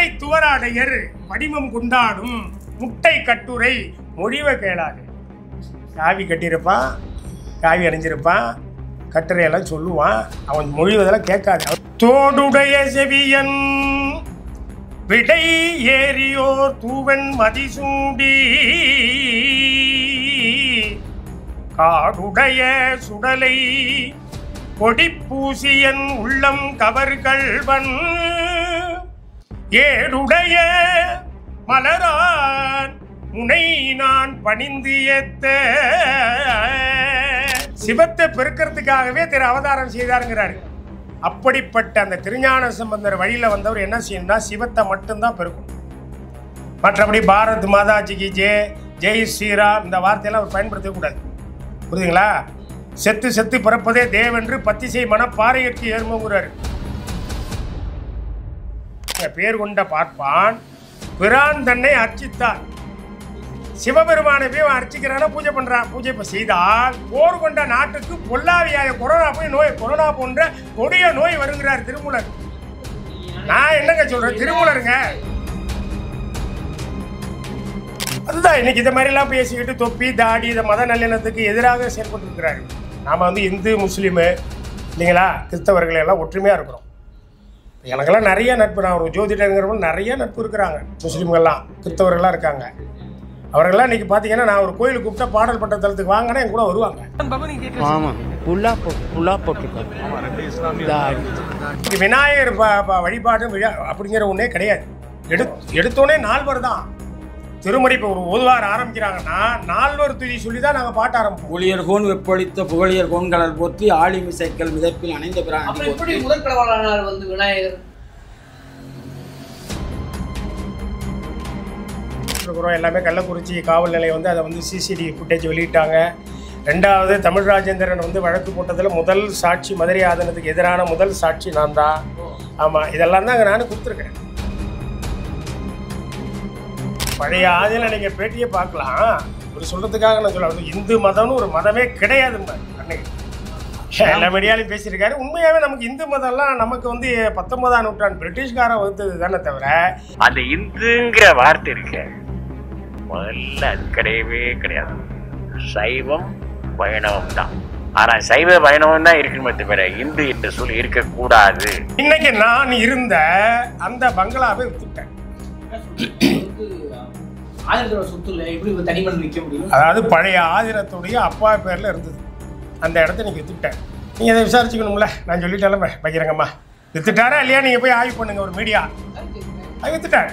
மட்டை துவராடையர் வடிவம் கொண்டாடும் முட்டை கட்டுரை மொழிவ கேளாது. காவி கட்டியிருப்பான், காவி அணிஞ்சிருப்பான், கட்டுரையெல்லாம் சொல்லுவான், அவன் மொழிவதெல்லாம் கேட்காது. தோடுடைய செவியன் விடை ஏறியோர் தூவன் மதிசூடி காடுடைய சுடலை கொடிப்பூசியன் உள்ளம் கவர்கள்வன் ஏடுடைய மலரான் முனை நான் பணிந்து ஏத்த. சிவத்தை பெருக்கிறதுக்காகவே திரு அவதாரம் செய்தாருங்கிறாரு. அப்படிப்பட்ட அந்த திருஞான சம்பந்தர் வழியில் வந்தவர் என்ன செய்யணும்னா சிவத்தை மட்டும்தான் பெருக்கணும். மற்றபடி பாரத் மாதாஜிக்கு ஜெய் ஸ்ரீராம் இந்த வார்த்தையெல்லாம் அவர் பயன்படுத்தக்கூடாது. புரியுதுங்களா? செத்து செத்து பிறப்பதே தேவென்று பத்திசை மனப்பாறையற்கு ஏறுமுங்கிறாரு. பேர் கொண்ட பார்ப்பான் பிரான் தன்னை அர்ச்சித்தார். சிவபெருமானை போய் அர்ச்சிக்கிறான பூஜை பண்றான். பூஜை செய்தால் போர் கொண்ட நாட்டுக்கு பொல்லாவியாய கொரோனா போன்ற கொடிய நோய் வருகிறார் திருமூலர். நான் என்னங்க சொல்றேன், திருமூலருங்க. அதுதான் இன்னைக்கு இந்த மாதிரி எல்லாம் பேசிக்கிட்டு தொப்பி தாடி இந்த மத நல்லிணத்துக்கு எதிராக செயல்பட்டு இருக்கிறாரு. நாம இந்து முஸ்லீமு இல்லைங்களா, கிறிஸ்தவர்கள் எல்லாம் ஒற்றுமையா இருக்கிறோம். எனக்கெல்லாம் நிறைய நட்பு, நான் ஒரு ஜோதிடங்கிறவங்க நிறைய நட்பு இருக்கிறாங்க. முஸ்லீம்கள்லாம் கிறிஸ்தவர்கள்லாம் இருக்காங்க. அவர்கள்லாம் இன்னைக்கு பார்த்தீங்கன்னா நான் ஒரு கோயிலுக்கு கூப்பிட்டா பாடல் பட்ட தளத்துக்கு வாங்கினா என் கூட வருவாங்க. விநாயகர் வழிபாடு அப்படிங்கிற ஒன்றே கிடையாது. எடுத்தோடனே 4 தான் திருமுறை. இப்போ ஒரு ஓதுவார் ஆரம்பிக்கிறாங்கன்னா 4 துதி சொல்லி தான் நாங்கள் பாட்ட ஆரம்பிப்போம். புலியர் கோன் வெப்பொழித்த புகழியர் கோன்களல் போற்றி ஆழிமிசைக்கல் மிதப்பில் அணைந்த பிரான். எப்படி முதற்கடவுளானார் விநாயகர்? எல்லாமே கள்ளக்குறிச்சி காவல் நிலையம் அதை சிசிடிவி ஃபுட்டேஜ் வெளியிட்டாங்க. 2வது தமிழ் ராஜேந்திரன் வழக்கு போட்டதில் முதல் சாட்சி, மதுரை ஆதனத்துக்கு எதிரான முதல் சாட்சி நான் தான். ஆமாம், இதெல்லாம் தான் நானும் கொடுத்துருக்கேன். பழைய ஆதியில் நீங்கள் பேட்டியை பார்க்கலாம். ஒரு சொல்கிறதுக்காக நான் சொல்ல, இந்து மதம்னு ஒரு மதமே கிடையாது. அன்னைக்கு எல்லா மீடியாலையும் பேசியிருக்காரு. உண்மையாகவே நமக்கு இந்து மதம்லாம் நமக்கு 19ஆம் நூற்றாண்டு பிரிட்டிஷ்காரன் வகுத்தது தானே தவிர அந்த இந்துங்கிற வார்த்தை இருக்கு முதல்ல அது கிடையவே கிடையாது. சைவம் வைணவம் தான். ஆனா சைவ வைணவம் தான் இருக்கணுமே தவிர இந்து என்ற சொல் இருக்கக்கூடாது. இன்னைக்கு நான் இருந்த அந்த பங்களாவை வித்துட்டேன். அதாவது பழைய ஆதினத்துடைய அப்பா பேர்ல இருந்தது. அந்த இடத்த நீங்க வித்துட்டேன். நீங்க அதை விசாரிச்சுக்கணும்ல. நான் சொல்லிட்டாலும் பகிரங்கம்மா வித்துட்டாரா இல்லையா நீங்க போய் ஆய்வு பண்ணுங்க. ஒரு மீடியா அது வித்துட்டாரு.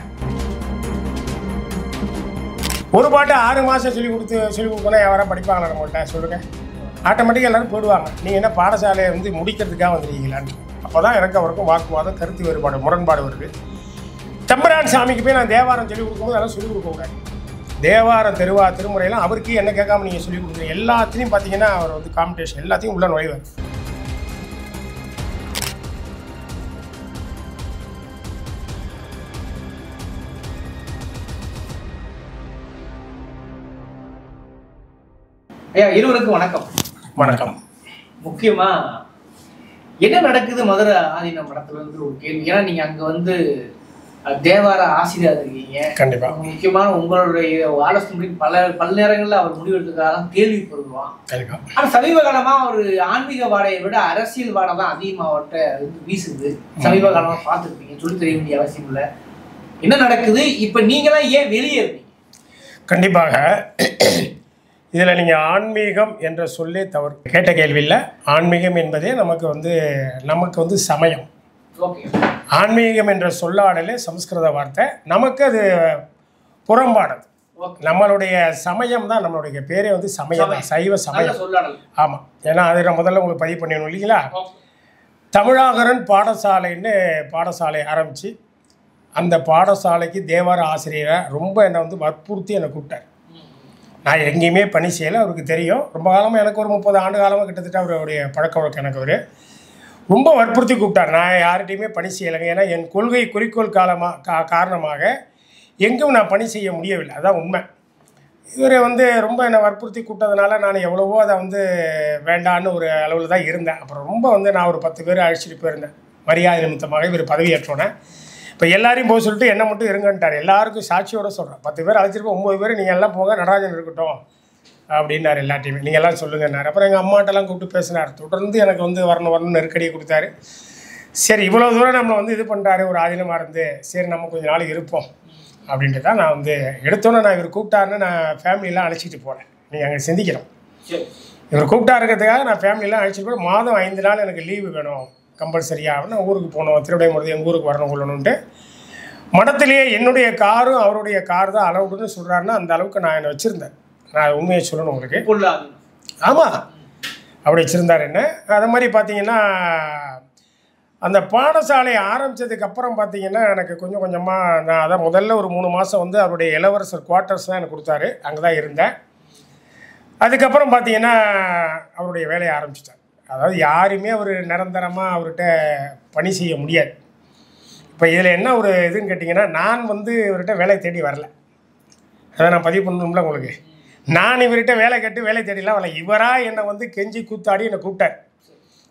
ஒரு பாட்டு 6 மாதம் சொல்லி கொடுக்கணும். யாரும் படிப்பாங்களா நம்மள்கிட்ட சொல்லுங்க? ஆட்டோமேட்டிக்காக எல்லாரும் போயிடுவாங்க. நீங்கள் என்ன பாடசாலையை முடிக்கிறதுக்காக வந்துருக்கீங்களான்னு. அப்போ தான் எனக்கு அவருக்கும் வாக்குவாதம், கருத்து வேறுபாடு, முரண்பாடு வருது. தம்பரான் சாமிக்கு போய் நான் தேவாரம் சொல்லிக் கொடுக்கும்போது அதெல்லாம் சொல்லிக் கொடுக்கக்கூடாது. தேவாரம் திருமுறையெல்லாம் அவருக்கு என்ன கேட்காம நீங்கள் சொல்லிக் கொடுக்குறீங்க. எல்லாத்துலேயும் பார்த்தீங்கன்னா அவர் காம்படிஷன் எல்லாத்தையும் உள்ள நுழைவார். ஐயா, இருவருக்கும் வணக்கம். வணக்கம். முக்கியமா என்ன நடக்குது மதுரை ஆதீன மடத்துல ஒரு கேள்வி. ஏன்னா நீங்க அங்க தேவார ஆசிரியர் இருக்கீங்க. கண்டிப்பா. முக்கியமான உங்களுடைய ஆலோசனை பல நேரங்கள்ல அவர் முடிவெடுத்ததாக கேள்விப்படுவான். ஆனா சமீப காலமா ஒரு ஆன்மீக வாடையை விட அரசியல் வாடை தான் அதிகமா அவர்கிட்ட வீசுது. சமீப காலமா பார்த்துருப்பீங்க, சொல்லி தெரிய வேண்டிய அவசியம் இல்லை. என்ன நடக்குது இப்ப? நீங்க தான் ஏன் வெளியேறீங்க? கண்டிப்பாக இதில் நீங்கள் ஆன்மீகம் என்ற சொல்லே தவறு. கேட்ட கேள்வி இல்லை. ஆன்மீகம் என்பதே நமக்கு சமயம். ஆன்மீகம் என்ற சொல்லாடலே சமஸ்கிருத வார்த்தை. நமக்கு அது புறம்பானது. நம்மளுடைய சமயம் தான், நம்மளுடைய பேரே சமயம் தான், சைவ சமயம். ஆமாம். ஏன்னா அது நான் முதல்ல உங்களுக்கு பதிவு பண்ணிடணும் இல்லைங்களா? தமிழாகரன் பாடசாலைன்னு பாடசாலை ஆரம்பித்து அந்த பாடசாலைக்கு தேவார ஆசிரியரை ரொம்ப என்னை வற்புறுத்தி என்னை கூப்பிட்டார். நான் எங்கேயுமே பணி செய்யலை, அவருக்கு தெரியும். ரொம்ப காலமாக எனக்கு ஒரு 30 ஆண்டு காலமாக கிட்டத்தட்ட அவருடைய பழக்க வழக்கம் எனக்கு அவர் ரொம்ப வற்புறுத்தி கூப்பிட்டார். நான் யார்கிட்டையுமே பணி செய்யலைங்க. ஏன்னா என் கொள்கை குறிக்கோள் காரணமாக எங்கும் நான் பணி செய்ய முடியவில்லை. அதான் உண்மை. இவர் ரொம்ப என்னை வற்புறுத்தி கூப்பிட்டதுனால நான் எவ்வளவோ அதை வேண்டான்னு ஒரு அளவில் தான் இருந்தேன். அப்புறம் ரொம்ப நான் ஒரு 10 பேர் அழைச்சிட்டு போயிருந்தேன் மரியாதை நிமித்தமாக. இவர் பதவியேற்றோன்னே இப்போ எல்லாரையும் போக சொல்லிட்டு என்ன மட்டும் இருங்கன்ட்டார். எல்லாருக்கும் சாட்சியோட சொல்கிறேன், 10 பேர் அழைச்சிருப்போம், 9 பேர் நீங்கள் எல்லாம் போங்க, நடராஜன் இருக்கட்டும் அப்படின்னாரு. எல்லாத்தையுமே நீங்கள் எல்லாம் சொல்லுங்கன்னாரு. அப்புறம் எங்கள் அம்மாட்டெல்லாம் கூப்பிட்டு பேசினார். தொடர்ந்து எனக்கு வந்து வரணும் நெருக்கடியை கொடுத்தாரு. சரி இவ்வளோ தூரம் நம்ம வந்து இது பண்ணுறாரு ஒரு ஆதீனமாக இருந்து, சரி நம்ம கொஞ்சம் நாள் இருப்போம் அப்படின்ட்டு தான் நான் வந்து எடுத்தோன்னே நான் இவர் கூப்பிட்டாருன்னு நான் ஃபேமிலியெலாம் அழைச்சிட்டு போனேன். நீங்கள் அங்கே சிந்திக்கிறோம், இவர் கூப்பிட்டா இருக்கிறதுக்காக நான் ஃபேமிலியெலாம் அழைச்சிட்டு போய் மாதம் 5 நாள் எனக்கு லீவு வேணும் கம்பல்சரியாக. நான் ஊருக்கு போனோம், திருவிடைமுறை எங்கள் ஊருக்கு வரணும் கொள்ளணுன்ட்டு மடத்திலேயே என்னுடைய காரும் அவருடைய கார் தான் அளவுன்னு சொல்கிறாருன்னா அந்த அளவுக்கு நான் என்னை வச்சுருந்தேன். நான் உண்மையை சொல்லணும் உங்களுக்கு. ஆமாம் அப்படி வச்சுருந்தார் என்ன. அது மாதிரி பார்த்தீங்கன்னா அந்த பாடசாலை ஆரம்பித்ததுக்கப்புறம் பார்த்தீங்கன்னா எனக்கு கொஞ்சம் கொஞ்சமாக நான் அதான் முதல்ல ஒரு 3 மாதம் வந்து அவருடைய இளவரசர் குவார்ட்டர்ஸ் தான் எனக்கு கொடுத்தாரு, அங்கே தான் இருந்தேன். அதுக்கப்புறம் பார்த்தீங்கன்னா அவருடைய வேலையை ஆரம்பிச்சிட்டார். அதாவது யாருமே அவர் நிரந்தரமாக அவர்கிட்ட பணி செய்ய முடியாது. இப்போ இதில் என்ன ஒரு இதுன்னு கேட்டிங்கன்னா, நான் வந்து இவர்கிட்ட வேலை தேடி வரல, அதை நான் பதிவு பண்ணணும்ல உங்களுக்கு. நான் இவர்கிட்ட வேலை கேட்டு வேலை தேடிலாம் வரல, இவராக என்னை வந்து கெஞ்சி கூத்தாடி என்னை கூப்பிட்டார்.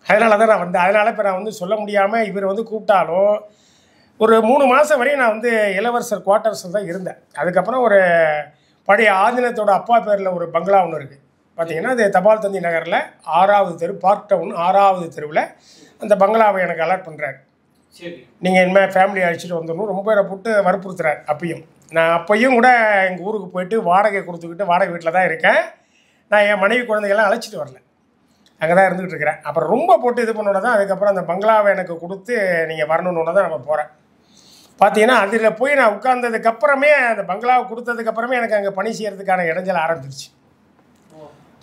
அதனால தான் நான் வந்து அதனால் இப்போ நான் வந்து சொல்ல முடியாமல் இவர் வந்து கூப்பிட்டாலும் ஒரு 3 மாதம் வரையும் நான் வந்து இளவரசர் குவார்ட்டர்ஸில் தான் இருந்தேன். அதுக்கப்புறம் ஒரு பழைய ஆதீனத்தோட அப்பா பேரில் ஒரு பங்களா ஒன்று இருக்குது பார்த்தீங்கன்னா, அது தபால் தந்தி நகரில் 6வது தெரு, பார்க் டவுன் 6வது தெருவில் அந்த பங்களாவை எனக்கு அலாட் பண்ணுறாரு. நீங்கள் இனிமேல் ஃபேமிலி அழைச்சிட்டு வந்துடணும் ரொம்ப போட்டு வற்புறுத்துறாரு. அப்பையும் கூட எங்கள் ஊருக்கு போயிட்டு வாடகை கொடுத்துக்கிட்டு வாடகை வீட்டில் தான் இருக்கேன். நான் என் மனைவி குழந்தைகள்லாம் அழைச்சிட்டு வரல, அங்கே தான் இருந்துகிட்டு இருக்கிறேன். அப்புறம் ரொம்ப போட்டு இது பண்ணோட தான் அதுக்கப்புறம் அந்த பங்களாவை எனக்கு கொடுத்து நீங்கள் வரணுன்னு தான் நம்ம போகிறேன். பார்த்தீங்கன்னா அதில் போய் நான் உட்கார்ந்ததுக்கப்புறமே அந்த பங்களாவை கொடுத்ததுக்கப்புறமே எனக்கு அங்கே பணி செய்கிறதுக்கான இடைஞ்சல் ஆரம்பிச்சிருச்சு.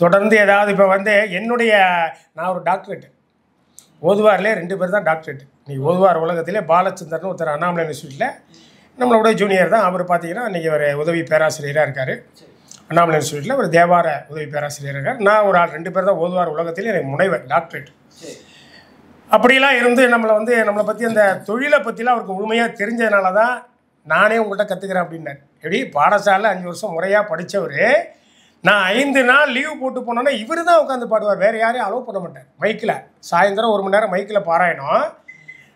தொடர்ந்து ஏதாவது இப்போ வந்து நான் ஒரு டாக்டரேட்டு ஓதுவாரிலே 2 பேர் தான் டாக்டரேட்டு. இன்றைக்கி ஓதுவார் உலகத்திலே பாலச்சந்தர்னு ஒருத்தர் அண்ணாமலை இன்ஸ்டியூட்டில் நம்மளோட ஜூனியர் தான். அவர் பார்த்தீங்கன்னா இன்றைக்கி ஒரு உதவி பேராசிரியராக இருக்கார் அண்ணாமலை இன்ஸ்டியூட்டில். ஒரு தேவார உதவி பேராசிரியர் இருக்கார். நான் ஒரு ஆள் 2 பேர் தான் ஓதுவார் உலகத்திலே எனக்கு முனைவர் டாக்டரேட். அப்படிலாம் இருந்து நம்மளை பற்றி அந்த தொழிலை பற்றிலாம் அவருக்கு முழுமையாக தெரிஞ்சதுனால தான் நானே உங்கள்கிட்ட கற்றுக்கிறேன் அப்படின்னார். எப்படி பாடசாலை 5 வருஷம் முறையாக படித்தவர், நான் 5 நாள் லீவு போட்டு போனோன்னா இவர் தான் உட்காந்து பாடுவார், வேறு யாரையும் அலோவ் பண்ண மாட்டார். மைக்கில் சாயந்தரம் 1 மணி நேரம் மைக்கில் பாராயணம்.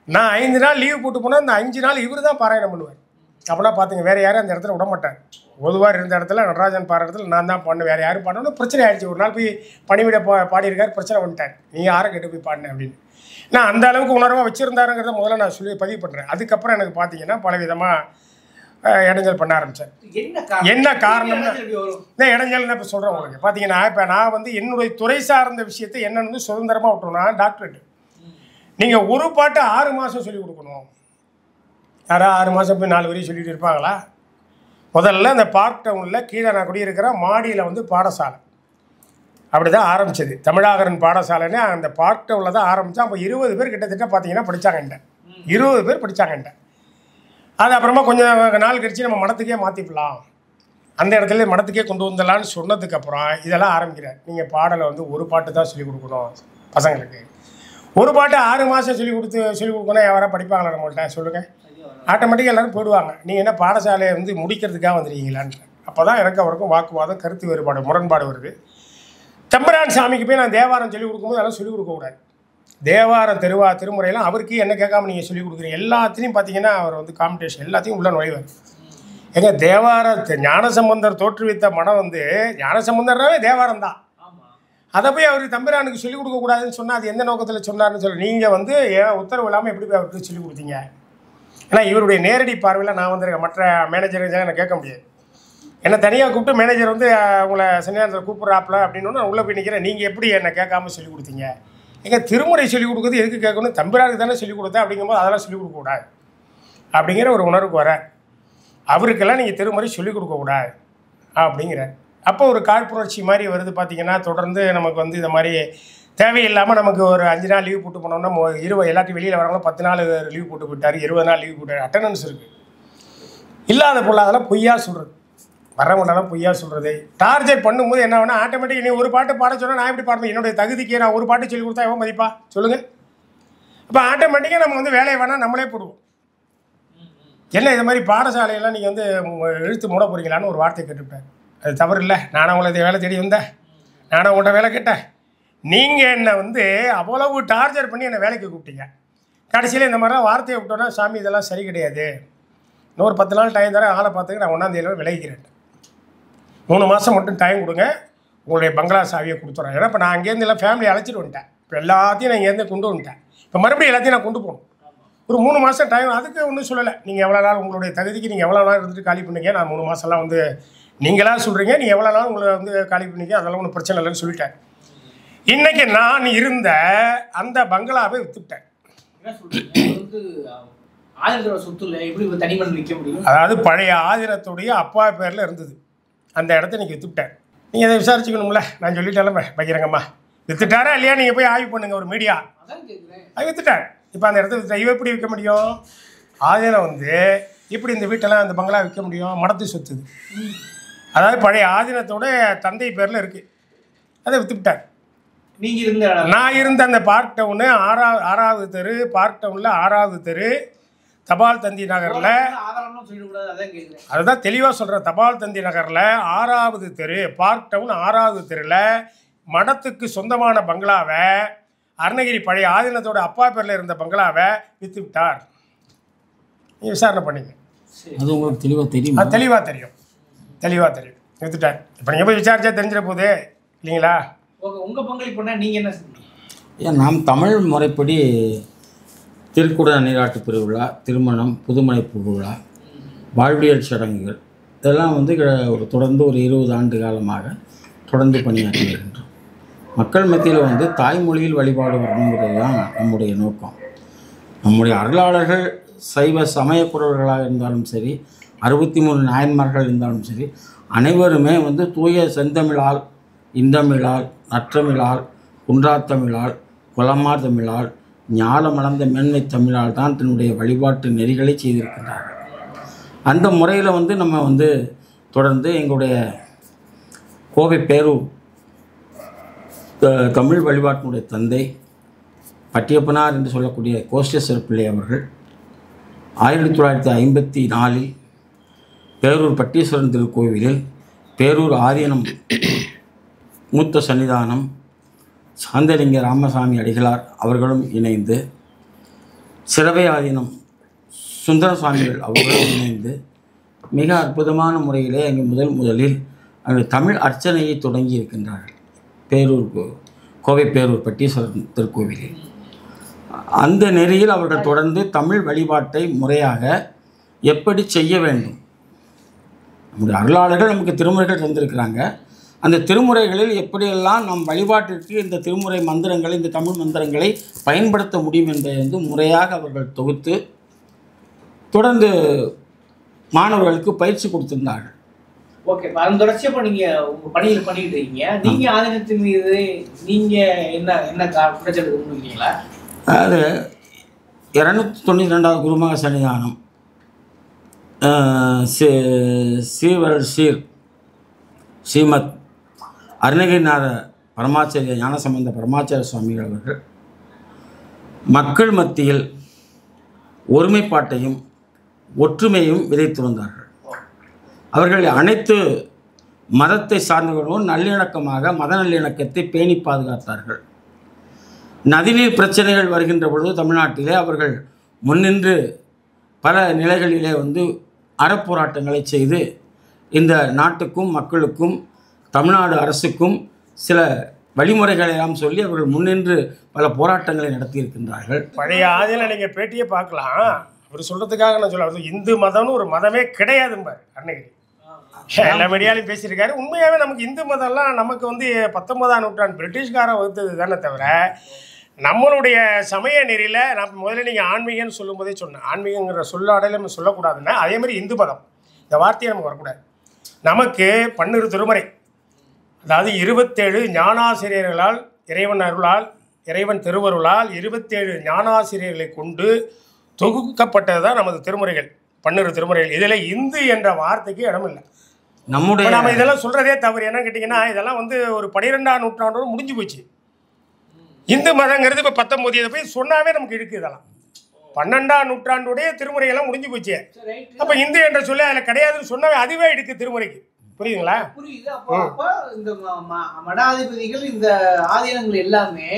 நான் 5 நாள் லீவு போட்டு போனால் அந்த 5 நாள் இவர் தான் பாராயணம் பண்ணுவார். அப்படின்னா பார்த்துங்க, வேறு யாரும் அந்த இடத்துல விட மாட்டார். பொதுவாக இருந்த இடத்துல நடராஜன் பாடுற இடத்துல நான் தான் பாடினேன், வேறு யாரும் பாடணும் பிரச்சனை ஆகிடுச்சு. ஒரு நாள் போய் பணிவிட பாடியிருக்கார், பிரச்சனை வந்துட்டார், நீங்கள் யாரை கேட்டு போய் பாடினேன் அப்படின்னு. நான் அந்த அளவுக்கு உணர்வாக வச்சுருந்தாருங்கிறத முதல்ல நான் சொல்லி பதிவு பண்ணுறேன். அதுக்கப்புறம் எனக்கு பார்த்தீங்கன்னா பல விதமாக இடைஞ்சல் பண்ண ஆரம்பித்தேன். என்ன காரணம்னா இடைஞ்சல்னு இப்போ சொல்கிறேன் உங்களுக்கு. பார்த்தீங்கன்னா இப்போ நான் வந்து என்னுடைய துறை சார்ந்த விஷயத்தை என்னென்னு சுதந்திரமாக விட்டோம்னா டாக்டரேட் நீங்கள் ஒரு பாட்டு 6 மாதம் சொல்லிக் கொடுக்கணும். யாராவது 6 மாதம் போய் 4 வரையும் சொல்லிட்டு இருப்பாங்களா? முதல்ல அந்த பார்க் டவுனில் கீழே நான் குடியிருக்கிற மாடியில் வந்து பாடசாலை அப்படி தான் ஆரம்பித்தது. தமிழாகரன் பாடசாலைன்னு அந்த பார்க் டவுனில் தான் ஆரம்பித்தேன். அப்போ 20 பேர் கிட்டத்தட்ட பார்த்தீங்கன்னா படித்தாங்கன்ட்ட, 20 பேர் படித்தாங்கன்ட்ட. அது அப்புறமா கொஞ்சம் நாள் கழிச்சு நம்ம மடத்துக்கே மாற்றிக்கலாம், அந்த இடத்துல மடத்துக்கே கொண்டு வந்துடலான்னு சொன்னதுக்கப்புறம் இதெல்லாம் ஆரம்பிக்கிறேன். நீங்கள் பாடலை வந்து ஒரு பாட்டு தான் சொல்லிக் கொடுக்கணும் பசங்களுக்கு. ஒரு பாட்டு 6 மாதம் சொல்லிக் கொடுக்கணும். யாராவது படிப்பாங்களா நம்மள்கிட்ட சொல்லுங்கள்? ஆட்டோமேட்டிக்காக எல்லோரும் போயிடுவாங்க. நீங்கள் என்ன பாடசாலையை வந்து முடிக்கிறதுக்காக வந்துடுவீங்களான்னு. அப்போ தான் எனக்கு அவருக்கும் வாக்குவாதம், கருத்து வேறுபாடு, முரண்பாடு வருது. தம்பரான் சாமிக்கு போய் நான் தேவாரம் சொல்லிக் கொடுக்கும்போது அதெல்லாம் சொல்லிக் கொடுக்கக்கூடாது. தேவாரம் திருமுறையெல்லாம் அவருக்கு என்ன கேட்காம நீங்கள் சொல்லிக் கொடுக்குறீங்க. எல்லாத்துலேயும் பார்த்தீங்கன்னா அவர் வந்து காம்படிஷன் எல்லாத்தையும் உள்ள நுழைவார். எங்கள் தேவார ஞானசம்பந்தர் தோற்றுவித்த மடம் வந்து ஞானசம்பந்தர்னாவே தேவாரம் தான். அதை போய் அவருக்கு தம்பிரானுக்கு சொல்லிக் கொடுக்கக்கூடாதுன்னு சொன்னால் அது எந்த நோக்கத்தில் சொன்னார்னு சொல்லி நீங்கள் வந்து ஏன் உத்தரவு இல்லாமல் எப்படி போய் அவருக்கு சொல்லிக் கொடுத்தீங்க? ஏன்னா இவருடைய நேரடி பார்வையில் நான் வந்திருக்கேன், மற்ற மேனேஜர் எனக்கு கேட்க முடியாது. என்னை தனியாக கூப்பிட்டு மேனேஜர் வந்து உங்களை சன்னியாசத்தில் கூப்பிட்றாப்புல அப்படின்னு நான் உள்ளே போய் நிற்கிறேன். நீங்கள் எப்படி என்னை கேட்காம சொல்லிக் கொடுத்தீங்க? எங்கள் திருமுறை சொல்லிக் கொடுக்குறது எதுக்கு கேட்கணும்? தம்பிரானுக்கு தானே சொல்லிக் கொடுத்தேன். அப்படிங்கும்போது அதெல்லாம் சொல்லிக் கொடுக்கக்கூடாது அப்படிங்கிற ஒரு உணர்வுக்கு வர, அவருக்கெல்லாம் நீங்கள் திருமுறை சொல்லிக் கொடுக்கக்கூடாது அப்படிங்கிற. அப்போ ஒரு காழ்ப்புணர்ச்சி மாதிரி வருது. பார்த்திங்கன்னா தொடர்ந்து நமக்கு வந்து இந்த மாதிரி தேவையில்லாமல் நமக்கு ஒரு 5 நாள் லீவ் போட்டு போனோம்னா எல்லாத்தையும் வெளியில் வரவங்களும் 10 நாள் லீவ் போட்டு போயிட்டார், 20 நாள் லீவ் போட்டார். அட்டண்டன்ஸ் இருக்குது. இல்லாத பொருளாதெல்லாம் பொய்யா சொல்கிறது, வரவங்களாம் பொய்யா சொல்கிறது. டார்கெட் பண்ணும்போது என்ன ஆகுனா ஆட்டோமேட்டிக் நீ ஒரு பாட்டு பாட சொன்னால் நான் எப்படி பாடுவேன்? என்னுடைய தகுதிக்கு நான் ஒரு பாட்டு சொல்லி கொடுத்தா எவ்வளோ மதிப்பா சொல்லுங்கள்? அப்போ ஆட்டோமேட்டிக்காக நம்ம வந்து வேலையை வேணால் நம்மளே போடுவோம். என்ன இது மாதிரி பாடசாலையெல்லாம் நீங்கள் வந்து இழுத்து மூட போகிறீங்களான்னு ஒரு வார்த்தை கேட்டுவிட்டேன். அது தவறு இல்லை. நானும் உங்களை வேலை தேடி வந்தேன், நானும் உங்கள்கிட்ட வேலை கேட்டேன். நீங்கள் என்னை வந்து அவ்வளவு டார்ச்சர் பண்ணி என்னை வேலைக்கு கூப்பிட்டீங்க. கடைசியில் இந்த மாதிரிலாம் வார்த்தையை விட்டோன்னா சாமி இதெல்லாம் சரி கிடையாது, இன்னொரு 10 நாள் டைம் தரேன், ஆளை பார்த்துக்க, நான் 1ஆம் தேதியில் விளைவிக்கிறேன். 3 மாதம் மட்டும் டைம் கொடுங்க, உங்களுடைய பங்களா சாவியை கொடுத்துட்றேன். ஏன்னா இப்போ நான் அங்கேருந்து எல்லாம் ஃபேமிலி அழைச்சிட்டு வந்துட்டேன். இப்போ எல்லாத்தையும் நான் இங்கேருந்து கொண்டு வந்துட்டேன். இப்போ மறுபடியும் எல்லாத்தையும் நான் கொண்டு போகணும். ஒரு 3 மாதம் டைம், அதுக்கு ஒன்றும் சொல்லலை. நீங்கள் எவ்வளோ நாள் உங்களுடைய தகுதிக்கு நீங்கள் எவ்வளோ நாள் இருந்துட்டு காலி பண்ணீங்க, நான் 3 மாதம்லாம் வந்து நீங்களாக சொல்கிறீங்க, நீங்கள் எவ்வளோ நாள் உங்களை வந்து காலி பண்ணீங்க, அதெல்லாம் ஒன்றும் பிரச்சனை இல்லைன்னு சொல்லிட்டேன். இன்றைக்கி நான் இருந்த அந்த பங்களாவை விற்றுட்டேன். என்ன சொல்றீங்க? ஆதிரத்தோட சொத்துல எப்படி தனிமண் விற்க முடியும்? அதாவது பழைய ஆதிரத்துடைய அப்பா பேரில் இருந்தது. அந்த இடத்த நீங்கள் விற்றுட்டேன். நீங்கள் அதை விசாரிச்சுக்கணும்ல, நான் சொல்லிட்டேன் பகிரங்கம்மா. விற்றுட்டாரா இல்லையா நீங்கள் போய் ஆய்வு பண்ணுங்கள் ஒரு மீடியா. அது விற்றுட்டார். இப்போ அந்த இடத்த விற்றுட்டா இவ எப்படி விற்க முடியும்? ஆதிரம் வந்து இப்படி இந்த வீட்டெல்லாம் அந்த பங்களா விற்க முடியும்? மடத்து சொத்துது. அதாவது பழைய ஆதீனத்தோட தந்தை பேரில் இருக்குது. அதை விற்றுவிட்டார். நீங்கள் இருந்த நான் இருந்த அந்த பார்க் டவுனு 6வது தெரு, பார்க் டவுனில் 6வது தெரு, தபால் தந்தி நகரில், அதுதான் தெளிவாக சொல்கிறேன், தபால் தந்தி நகரில் 6வது தெரு, பார்க் டவுன் 6வது தெருவில் மடத்துக்கு சொந்தமான பங்களாவை, அருணகிரி பழைய ஆதீனத்தோட அப்பா பேரில் இருந்த பங்களாவை விற்று விட்டார். நீங்கள் விசாரணை பண்ணிங்க. அது உங்களுக்கு தெளிவாக தெரியும்? அது தெளிவாக தெரியும், தெளிவாக தெரியும். விற்றுட்டார். இப்போ நீங்கள் போய் விசாரிச்சா தெரிஞ்சிட போகுது இல்லைங்களா? உங்கள் பங்களிப்புனா நீங்கள் என்ன சொல்றீங்க? ஏன் நாம் தமிழ் முறைப்படி திருக்குட நீராட்டு பெருவிழா, திருமணம், புதுமனை புகுவிழா, வாழ்வியல் சடங்குகள் இதெல்லாம் வந்து ஒரு தொடர்ந்து ஒரு 20 ஆண்டு காலமாக தொடர்ந்து பணியாற்றி வருகின்றோம். மக்கள் மத்தியில் வந்து தாய்மொழியில் வழிபாடு வரணுங்கிறது தான் நம்முடைய நோக்கம். நம்முடைய அருளாளர்கள் சைவ சமயக்குறவர்களாக இருந்தாலும் சரி, 63 நாயன்மார்கள் இருந்தாலும் சரி, அனைவருமே வந்து தூய செந்தமிழால், இந்தமிழால், நற்றமிழால், குன்றாத்தமிழால், குலமார் தமிழால், ஞால மலர்ந்த மேன்மை தமிழால் தான் தன்னுடைய வழிபாட்டு நெறிகளை செய்திருக்கிறார்கள். அந்த முறையில் வந்து நம்ம வந்து தொடர்ந்து எங்களுடைய கோவை பேரூர் தமிழ் வழிபாட்டினுடைய தந்தை பட்டியப்பனார் என்று சொல்லக்கூடிய கோஷ்டேஸ்வர பிள்ளை அவர்கள் 1954 பேரூர் பட்டீஸ்வரன் திருக்கோவிலில் பேரூர் ஆதீனம் மூத்த சன்னிதானம் சாந்தலிங்க ராமசாமி அடிகளார் அவர்களும் இணைந்து, சிறவை ஆதீனம் சுந்தர சுவாமிகள் அவர்களும் இணைந்து மிக அற்புதமான முறையிலே அங்கே முதலில் அங்கே தமிழ் அர்ச்சனையை தொடங்கி இருக்கின்றார்கள். கோவை பேரூர் பட்டீஸ்வரன் திருக்கோவிலில் அந்த நெறியில் அவர்கள் தொடர்ந்து தமிழ் வழிபாட்டை முறையாக எப்படி செய்ய வேண்டும், நம்முடைய அருளாளர்கள் நமக்கு திருமுறைகள் தந்திருக்கிறாங்க. அந்த திருமுறைகளில் எப்படியெல்லாம் நம் வழிபாட்டிற்கு இந்த திருமுறை மந்திரங்களை, இந்த தமிழ் மந்திரங்களை பயன்படுத்த முடியும் என்பதை வந்து முறையாக அவர்கள் தொகுத்து தொடர்ந்து மாணவர்களுக்கு பயிற்சி கொடுத்திருந்தார்கள். ஓகே, அதன் தொடர்ச்சியாக இப்போ நீங்கள் உங்கள் பணியில் பண்ணிக்கிட்டு இருக்கீங்க. நீங்கள் ஆதீனத்தின் மீது நீங்கள் என்ன குற்றச்சாட்டு கொண்டுருக்கீங்களா? அதாவது 292வது குருமக சன்னிதானம் ஸ்ரீமத் அருணகிரிநாத பரமாச்சாரிய ஞானசம்பந்த பரமாச்சாரிய சுவாமிகள் அவர்கள் மக்கள் மத்தியில் ஒருமைப்பாட்டையும் ஒற்றுமையும் விதைத்து வந்தார்கள். அவர்கள் அனைத்து மதத்தை சார்ந்தவர்களும் நல்லிணக்கமாக மத நல்லிணக்கத்தை பேணி பாதுகாத்தார்கள். நதிநீர் பிரச்சனைகள் வருகின்ற பொழுது தமிழ்நாட்டிலே அவர்கள் முன்னின்று பல நிலைகளிலே வந்து அறப்போராட்டங்களை செய்து இந்த நாட்டுக்கும் மக்களுக்கும் தமிழ்நாடு அரசுக்கும் சில வழிமுறைகளை எல்லாம் சொல்லி அவர்கள் முன்னின்று பல போராட்டங்களை நடத்தியிருக்கின்றார்கள். பழைய ஆதியில் நீங்கள் பேட்டியை பார்க்கலாம். அவர் சொல்கிறதுக்காக நான் சொல்ல, இந்து மதம்னு ஒரு மதமே கிடையாதும்பார் அருணகிரி. எல்லா மீடியாலையும் பேசியிருக்காரு. உண்மையாகவே நமக்கு இந்து மதம்லாம் நமக்கு வந்து 19ஆம் நூற்றாண்டு பிரிட்டிஷ்காரன் வகுத்தது தானே தவிர, நம்மளுடைய சமய நெறியில் நான் முதல்ல நீங்கள் ஆன்மீகம்னு சொல்லும் போதே சொன்னேன், ஆன்மீகங்கிற சொல்லாடல நம்ம சொல்லக்கூடாதுன்னா, அதே மாதிரி இந்து மதம் இந்த வார்த்தையை நமக்கு வரக்கூடாது. நமக்கு 12 திருமுறை, அதாவது 27 ஞானாசிரியர்களால், இறைவன் அருளால், இறைவன் திருவருளால் 27 ஞானாசிரியர்களை கொண்டு தொகுக்கப்பட்டது தான் நமது திருமுறைகள், 12 திருமுறைகள். இதில் இந்து என்ற வார்த்தைக்கு இடம் இல்லை. நம்ம இதெல்லாம் சொல்கிறதே தவறு. என்ன கேட்டிங்கன்னா, இதெல்லாம் வந்து ஒரு 12ஆம் நூற்றாண்டோடு முடிஞ்சு போச்சு. இந்து மதங்கிறது இப்போ 19 இதை போய் சொன்னாவே நமக்கு இருக்கு. இதெல்லாம் 12ஆம் நூற்றாண்டுடைய திருமுறைகள்லாம் முடிஞ்சு போச்சு. அப்போ இந்து என்ற சொல்ல அதில் கிடையாதுன்னு சொன்னாவே அதுவே இருக்கு திருமுறைக்கு. புரியுதுங்களா? புரியுது. அப்ப இந்த மடாதிபதிகள் இந்த ஆதீனங்கள் எல்லாமே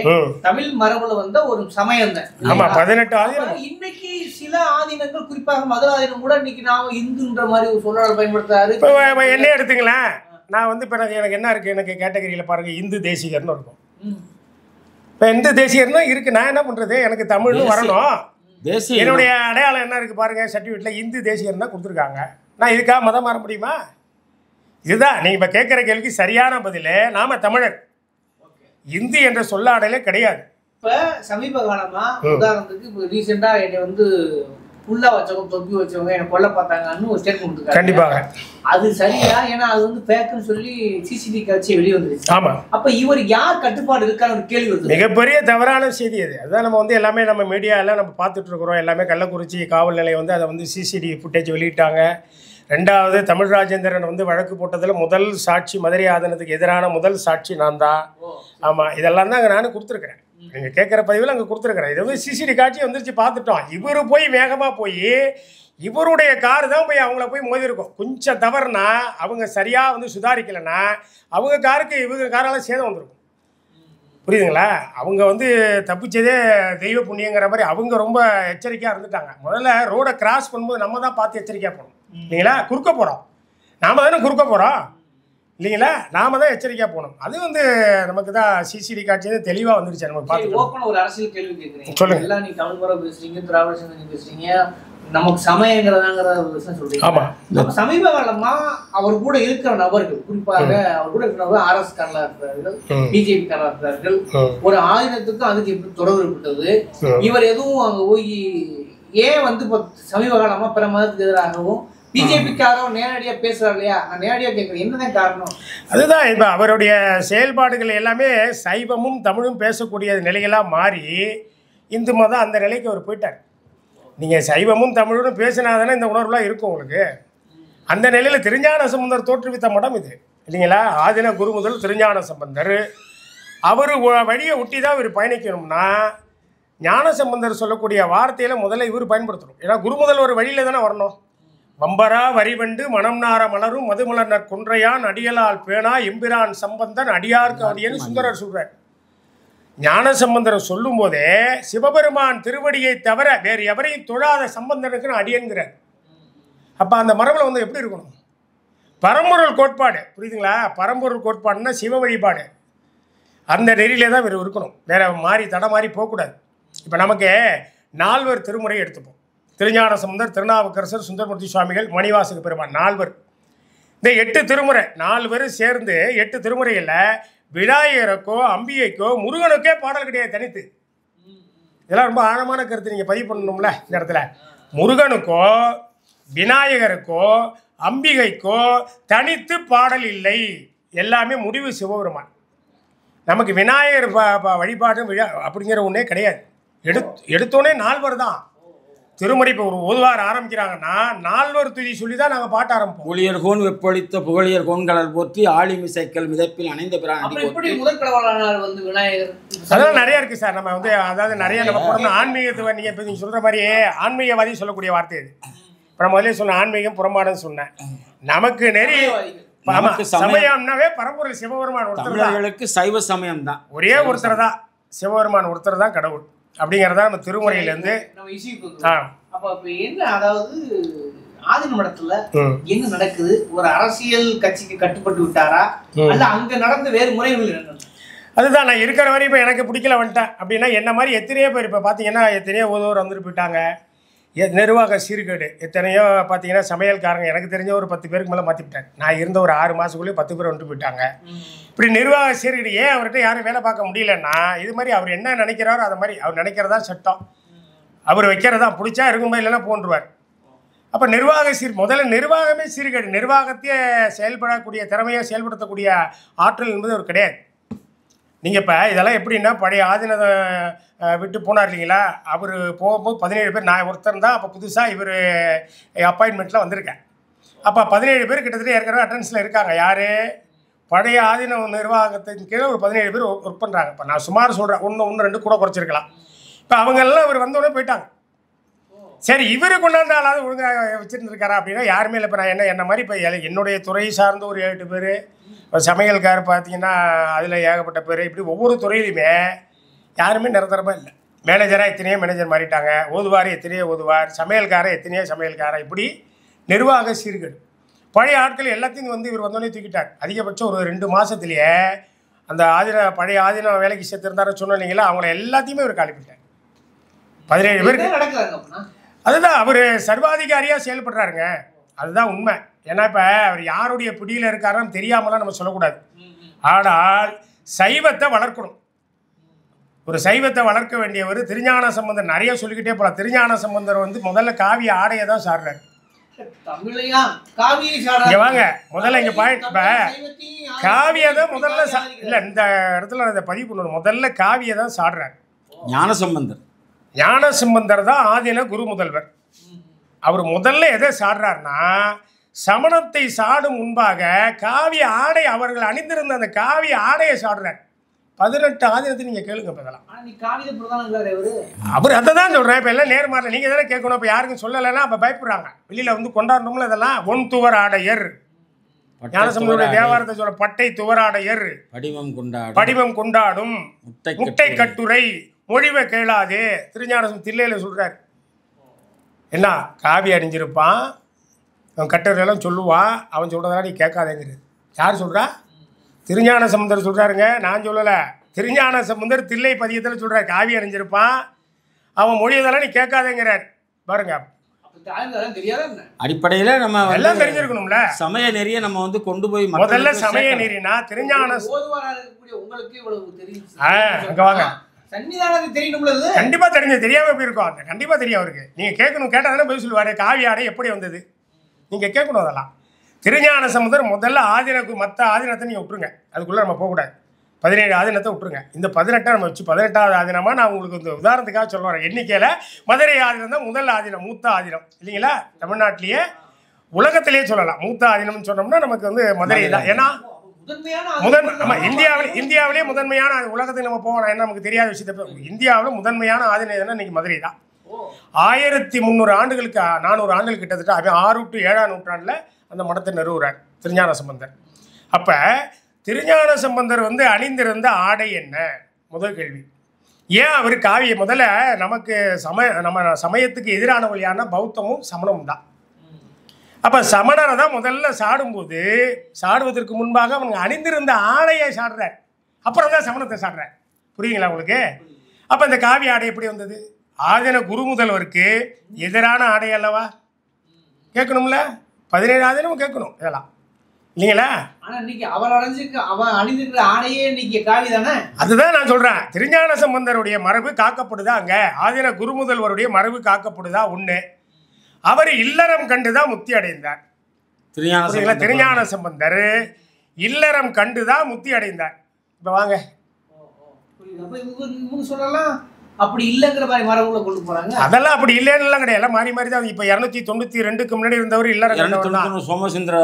தமிழ் மரபுல வந்த ஒரு சமயம் தான். ஆமா, 18 ஆதீனம். இன்னைக்கு சில ஆதீனங்கள், குறிப்பாக மதுரை ஆதீனம் கூட இன்னைக்கு நாம இந்துன்ற மாதிரி ஒரு சொல்லாடல் பயன்படுத்தாரு. இப்போ என்ன எடுத்துங்களேன், நான் வந்து இப்போ எனக்கு என்ன இருக்கு, எனக்கு கேட்டகரியில் பாருங்க இந்து தேசிகர்னு இருக்கும். இப்போ இந்து தேசிகர்னா இருக்கு, நான் என்ன பண்றது, எனக்கு தமிழ்னு வரணும். என்னுடைய அடையாளம் என்ன இருக்கு பாருங்க, சர்டிஃபிகேட்ல இந்து தேசிகர்னா கொடுத்துருக்காங்க. நான் இதுக்காக மதம் மாற முடியுமா? இதுதான் நீங்க இப்ப கேட்கிற கேள்விக்கு சரியான பதிலே. நாம தமிழர், இந்தி என்ற சொல்லாடலே கிடையாது. இப்ப சமீப காலமா உதாரணத்துக்கு இப்போ ரீசெண்டா என்னை வந்து புல்லா வச்சவங்க, தொப்பி வச்சவங்க என்ன கொல்ல பார்த்தாங்கன்னு ஒரு ஸ்டேட்மெண்ட் கொடுத்துருக்காங்க. கண்டிப்பாக அது சரியா? ஏன்னா அது வந்து பேக்குன்னு சொல்லி சிசிடிவி காட்சி வெளியே வந்துருச்சு. ஆமா, அப்ப இவர் யார் கட்டுப்பாடு இருக்கான்னு ஒரு கேள்வி வருது. மிகப்பெரிய தவறான செய்தி அது. அதான் நம்ம வந்து எல்லாமே நம்ம மீடியா எல்லாம் நம்ம பார்த்துட்டு இருக்கிறோம். எல்லாமே கள்ளக்குறிச்சி காவல் நிலையம் வந்து அதை வந்து சிசிடிவி ஃபுட்டேஜ் வெளியிட்டாங்க. ரெண்டாவது, தமிழ் ராஜேந்திரன் வந்து வழக்கு போட்டதில் முதல் சாட்சி, மதுரை ஆதீனத்துக்கு எதிரான முதல் சாட்சி நான் தான். ஆமாம், இதெல்லாம் தான் அங்கே நானும் கொடுத்துருக்குறேன். நீங்கள் கேட்குற பதிவில் அங்கே கொடுத்துருக்குறேன். இது வந்து சிசிடிவி காட்சி வந்துருச்சு, பார்த்துட்டோம். இவர் போய் வேகமாக போய் இவருடைய காரு தான் போய் அவங்கள போய் மோதிருக்கும். கொஞ்சம் தவறுனா, அவங்க சரியாக வந்து சுதாரிக்கலைன்னா அவங்க காருக்கு இவங்க காரால் சேதம் வந்துருக்கும். புரியுதுங்களா? அவங்க வந்து தப்பிச்சதே தெய்வ புண்ணியங்கிற மாதிரி அவங்க ரொம்ப எச்சரிக்கையாக இருந்துட்டாங்க. முதல்ல ரோடை கிராஸ் பண்ணும்போது நம்ம தான் பார்த்து எச்சரிக்கையாக போகணும். இல்லைங்களா? குறுக்க போகிறோம், நாம தானே குறுக்க போகிறோம் இல்லைங்களா? நாம தான் எச்சரிக்கையாக போகணும். அது வந்து நமக்கு தான் சிசிடி காட்சி தெளிவாக வந்துருச்சு. நம்ம பார்த்து ஓப்பனாக ஒரு அரசியல் கேள்வி கேட்குறீங்க. சொல்லுங்க. எல்லாம் நீங்கள் தமிழ் முறை பேசுறீங்க, திராவிட சிந்தனை பேசுறீங்க, நமக்கு சமயங்கிறதாங்கிற விஷயம் சொல்றீங்க. ஆமாம், சமீப காலமா அவர் கூட இருக்கிற நபர்கள், குறிப்பாக அவர் கூட இருக்கிற நபர்கள் RS காரலா இருக்கிறார்கள், பிஜேபி காரலா இருக்கிறார்கள். ஒரு ஆயுதத்துக்கும் அதுக்கு எப்படி தொடர்பு ஏற்பட்டது? இவர் எதுவும் அங்க போய் ஏன் வந்து இப்போ சமீப காலமா பிற மதத்துக்கு எதிராகவும் பிஜேபிக்காரரும் நேரடியா பேசுறாரு இல்லையா? நான் நேரடியா கேட்குறேன், என்னதான் காரணம்? அதுதான் இப்போ அவருடைய செயல்பாடுகள் எல்லாமே சைவமும் தமிழும் பேசக்கூடிய நிலைகளாக மாறி இந்து மதம் அந்த நிலைக்கு அவர் போயிட்டார். நீங்கள் சைவமும் தமிழும் பேசினாதானே இந்த உணர்வுலாம் இருக்கும் உங்களுக்கு. அந்த நிலையில் திருஞான சம்பந்தர் தோற்றுவித்த மடம் இது இல்லைங்களா? ஆதின குரு முதல் திருஞான சம்பந்தர் அவர் வழியை ஒட்டி தான் இவர் பயணிக்கணும்னா ஞான சம்பந்தர் சொல்லக்கூடிய வார்த்தையில் முதல்ல இவர் பயன்படுத்தணும். ஏன்னா குரு முதல் ஒரு வழியில் தானே வரணும். வம்பரா வரிவண்டு மனம் நார மலரும் மதுமலர் குன்றையான் அடியலால் பேனா எம்பிரான் சம்பந்தன் அடியார்க்கு அடியன்னு சுந்தரர் சொல்றார். ஞான சம்பந்தர் சொல்லும் போதே சிவபெருமான் திருவடியை தவிர வேறு எவரையும் தொழாத சம்பந்தனுக்குன்னு அடியன்கிறார். அப்போ அந்த மரபில் வந்து எப்படி இருக்கணும்? பரம்பொருள் கோட்பாடு, புரியுதுங்களா? பரம்பொருள் கோட்பாடுன்னா சிவ வழிபாடு, அந்த நெறியிலே தான் இவர் இருக்கணும். வேற மாறி தடமாறி போகக்கூடாது. இப்போ நமக்கு 4 திருமுறை எடுத்துப்போம். திருஞான சம்பந்தர், திருநாவுக்கரசர், சுந்தரமூர்த்தி சுவாமிகள், மணிவாசக பெருமான், 4. இந்த 8 திருமுறை 4 சேர்ந்து 8 திருமுறையில் விநாயகருக்கோ அம்பிகைக்கோ முருகனுக்கே பாடல் கிடையாது தனித்து. இதெல்லாம் ரொம்ப ஆழமான கருத்து நீங்கள் பதிவு பண்ணணும்ல இந்த இடத்துல. முருகனுக்கோ விநாயகருக்கோ அம்பிகைக்கோ தனித்து பாடல் இல்லை, எல்லாமே முடிவு சிவபெருமான். நமக்கு விநாயகர் வழிபாடு அப்படிங்கிற ஒன்றே கிடையாது. எடுத்தோடனே 4 தான் திருமுறை. இப்போ ஒரு ஓதுவார் ஆரம்பிக்கிறாங்கன்னா 4 துதி சொல்லி தான் நாங்கள் பாட்ட ஆரம்பிப்போம். ஊழியர் கோன் வெப்பொழித்த புகழியர் கோன்கடல் போற்றி ஆழிமிசைக்கல் மிதப்பில் அணைந்த பிரான். அதெல்லாம் நிறைய இருக்கு சார். நம்ம வந்து அதாவது நிறைய நம்ம போடணும். ஆன்மீகத்தை நீங்கள் இப்போ நீங்கள் சொல்கிற மாதிரியே ஆன்மீகவாதி சொல்லக்கூடிய வார்த்தை இது. இப்போ நான் முதலே சொன்ன ஆன்மீகம் புறமாடுன்னு சொன்னேன். நமக்கு நிறைய சமயம்னாவே பரம்பொருள் சிவபெருமான் ஒருத்தர். சைவ சமயம் தான், ஒரே ஒருத்தர் தான் சிவபெருமான், ஒருத்தர் தான் கடவுள் அப்படிங்கிறதா நம்ம திருமுறையிலேருந்து. என்ன அதாவது ஆதின மடத்துல என்ன நடக்குது? ஒரு அரசியல் கட்சிக்கு கட்டுப்பட்டு விட்டாரா, அல்ல அங்க நடந்த வேறு முறைகள் என்ன? அதுதான் நான் இருக்கிற வரையும் இப்போ எனக்கு பிடிக்கல வந்துட்டேன் அப்படின்னா என்ன மாதிரி எத்தனையோ பேர் இப்போ பார்த்தீங்கன்னா எத்தனையோ ஓதோர் வந்துட்டு போயிட்டாங்க. நிர்வாக சீர்கேடு எத்தனையோ பார்த்தீங்கன்னா சமையல்காரங்க எனக்கு தெரிஞ்ச ஒரு 10 பேருக்கு மேலே மாற்றிவிட்டாங்க. நான் இருந்த ஒரு 6 மாதத்துக்குள்ளேயே 10 பேர் வந்துட்டு போயிட்டாங்க. இப்படி நிர்வாக சீர்கேடு. ஏன் அவர்கிட்ட யாரும் வேலை பார்க்க முடியலன்னா இது மாதிரி அவர் என்ன நினைக்கிறாரோ அதை மாதிரி அவர் நினைக்கிறதா சட்டம், அவர் வைக்கிறதா பிடிச்சா இருக்கும்போது இல்லைன்னா போன்றுவார். அப்போ முதல்ல நிர்வாகமே சீர்கேடு. நிர்வாகத்தையே செயல்படக்கூடிய திறமையை செயல்படுத்தக்கூடிய ஆற்றல் என்பது அவர் கிடையாது. நீங்கள் இப்போ இதெல்லாம் எப்படின்னா பழைய ஆதீனத்தை விட்டு போனார் இல்லைங்களா? அவர் போகும்போது 17 பேர், நான் ஒருத்தர் தான். அப்போ புதுசாக இவர் அப்பாயின்மெண்ட்டில் வந்திருக்கேன். அப்போ 17 பேர் கிட்டத்தட்ட ஏற்கனவே அட்டெண்டன்ஸில் இருக்காங்க. யார்? பழைய ஆதீன நிர்வாகத்தின் கீழே ஒரு 17 பேர் ஒர்க் பண்ணுறாங்க. இப்போ நான் சுமார் சொல்கிறேன், 1 2 கூட குறைச்சிருக்கலாம். இப்போ அவங்கெல்லாம் இவர் வந்தோடனே போயிட்டாங்க. சரி இவரு கொண்டாந்தாலாவது ஒழுங்காக வச்சுருந்துருக்காரா அப்படின்னா யாருமே இல்லை. இப்போ நான் என்ன மாதிரி இப்போ என்னுடைய துறை சார்ந்த ஒரு 7 பேர், இப்போ சமையல்கார் பார்த்தீங்கன்னா அதில் ஏகப்பட்ட பேர், இப்படி ஒவ்வொரு துறையிலுமே யாருமே நிரந்தரமாக இல்லை. மேனேஜராக எத்தனையோ மேனேஜர் மாறிட்டாங்க, ஓதுவார் எத்தனையோ ஓதுவார், சமையல்காரர் எத்தனையோ சமையல்காரர், இப்படி நிர்வாக சீர்கேடு. பழைய ஆட்கள் எல்லாத்தையும் வந்து இவர் வந்தோடனே தூக்கிட்டார். அதிகபட்சம் ஒரு 2 மாதத்துலேயே அந்த பழைய ஆதீனம் வேலைக்கு சேர்த்துருந்தாரு சொன்னீங்களா, அவங்கள எல்லாத்தையுமே இவர் காலிப்பிட்டார். 17 பேருக்கு. அதுதான் அவர் சர்வாதிகாரியாக செயல்படுறாருங்க. அதுதான் உண்மை. ஏன்னா இப்போ அவர் யாருடைய பிடியில் இருக்காருன்னு தெரியாமலாம் நம்ம சொல்லக்கூடாது. ஆனால் சைவத்தை வளர்க்கணும். ஒரு சைவத்தை வளர்க்க வேண்டியவர் திருஞான சம்பந்தர். நிறைய சொல்லிக்கிட்டே போகலாம். திருஞான சம்பந்தர் வந்து முதல்ல காவிய ஆடையை தான் சாடுறாரு. இங்கே வாங்க, முதல்ல இங்கே பாயிண்ட். இப்போ காவியை தான் முதல்ல இல்லை, இந்த இடத்துல இதை பதிவு பண்ணணும். முதல்ல காவியை தான் சாடுறாரு ஞானசம்பந்தர். ஞானசம்பந்தர் தான் ஆதீன குரு முதல்வர். அவர் முதல்ல எதை சாடுறாருன்னா, சமணத்தை சாடும் முன்பாக காவிய ஆடை அவர்கள் அணிந்திருந்த அந்த காவிய ஆடையை சாடுறார். 18 ஆதீனத்தை நீங்கள் கேளுங்க. இப்போ இதெல்லாம் அவர் அதை தான் சொல்கிறேன். இப்போ எல்லாம் நேர்மாறல நீங்கள் தானே கேட்கணும். இப்போ யாருக்கும் சொல்லலைன்னா அப்போ பயப்படுறாங்க. வெளியில் வந்து கொண்டாடணும்ல. இதெல்லாம் ஒன் துவர் ஆடையர், ஞானசம்பந்தருடைய தேவாரத்தை சொல்ற பட்டை துவராடையர், படிவம் கொண்டாடும், முட்டை கட்டுரை, மொழிவை கேளாது. திருஞானசம் தில்லையில் சொல்கிறார். என்ன காவி அணிஞ்சிருப்பான், அவன் கட்டுரையெல்லாம் சொல்லுவான், அவன் சொல்கிறதெல்லாம் நீ கேட்காதேங்கிறது. யார் சொல்கிறா? திருஞான சம்பந்தர் சொல்கிறாருங்க, நான் சொல்லலை. திருஞான சம்பந்தர் தில்லை பதியத்தில் சொல்கிறார். காவி அணிஞ்சிருப்பான், அவன் மொழியதெல்லாம் நீ கேட்காதேங்கிறார். பாருங்க, அடிப்படையில் நம்ம எல்லாம் தெரிஞ்சிருக்கணும்ல. சமய நெறியை நம்ம வந்து கொண்டு போய் முதல்ல சமய நெறினா திருஞான அங்கே வாங்க. கண்டிப்பா தெரிஞ்சு, தெரியாம எப்படி இருக்கும்? அந்த கண்டிப்பா தெரியும் அவருக்கு. நீங்க கேட்கணும், கேட்டா தானே பதில் சொல்லுவாரு. காவி ஆடை எப்படி வந்தது நீங்க கேட்கணும். அதெல்லாம் திருஞான சம்பந்தர் முதல்ல மற்ற ஆதீனத்தை நீங்க விட்டுருங்க, அதுக்குள்ள நம்ம போகக்கூடாது. 17 ஆதீனத்தை விட்டுருங்க. இந்த 18 நம்ம வச்சு 18வது ஆதீனமா நான் உங்களுக்கு இந்த உதாரணத்துக்காக சொல்ல வரேன். எண்ணிக்கையில மதுரை ஆதீனம் தான் முதல் ஆதீனம், மூத்த ஆதீனம் இல்லைங்களா? தமிழ்நாட்டிலேயே உலகத்திலேயே சொல்லலாம். மூத்த ஆதீனம்னு சொன்னோம்னா நமக்கு வந்து மதுரை தான். ஏன்னா இந்தியாவிலே முதன்மையான உலகத்துக்கு நம்ம போகலாம். ஏன்னா நமக்கு தெரியாத விஷயத்த, இந்தியாவில் முதன்மையான ஆதீனம் எதுனா இன்னைக்கு மதுரை தான். 1300 ஆண்டுகளுக்கு 400 ஆண்டுகள் கிட்டத்தட்ட 6 to 7ஆம் நூற்றாண்டில் அந்த மடத்தை நிறுவுறார் திருஞான சம்பந்தர். அப்போ திருஞான சம்பந்தர் வந்து அணிந்திருந்த ஆடை என்ன? முதல் கேள்வி. ஏன் அவர் காவியை முதல்ல நமக்கு நம்ம சமயத்துக்கு எதிரானவர்கள் யாருன்னா பௌத்தமும் சமணமும் தான். அப்போ சமணரை தான் முதல்ல சாடும்போது, சாடுவதற்கு முன்பாக அவங்க அணிந்திருந்த ஆடையை சாடுறார். அப்புறம் தான் சமணத்தை சாடுறார். புரியுங்களா உங்களுக்கு? அப்போ இந்த காவி ஆடை எப்படி வந்தது? ஆதீன குரு முதல்வருக்கு எதிரான ஆடை அல்லவா? கேட்கணும்ல. 17 ஆதீனமும் கேட்கணும் இதெல்லாம் இல்லைங்களா? அதுதான் நான் சொல்றேன். திருஞான சம்பந்தருடைய மரபு காக்கப்படுதா? அங்க ஆதீன குரு முதல்வருடைய மரபு காக்கப்படுதா? ஒண்ணு. அவர் இல்லறம் கண்டுதான் முக்தி அடைந்தார். திருஞான சம்பந்தர் இல்லறம் கண்டுதான் முக்தி அடைந்தார். இப்ப வாங்க, அப்படி இல்லங்கிற மாதிரி மரபுல கொண்டு போறாங்க. அதெல்லாம் அப்படி இல்லைன்னு கிடையாது, மாறி மாறி தான். இப்ப 292க்கு முன்னாடி இருந்தவர் இல்லறம் கண்டவர் தான். சோமசுந்தர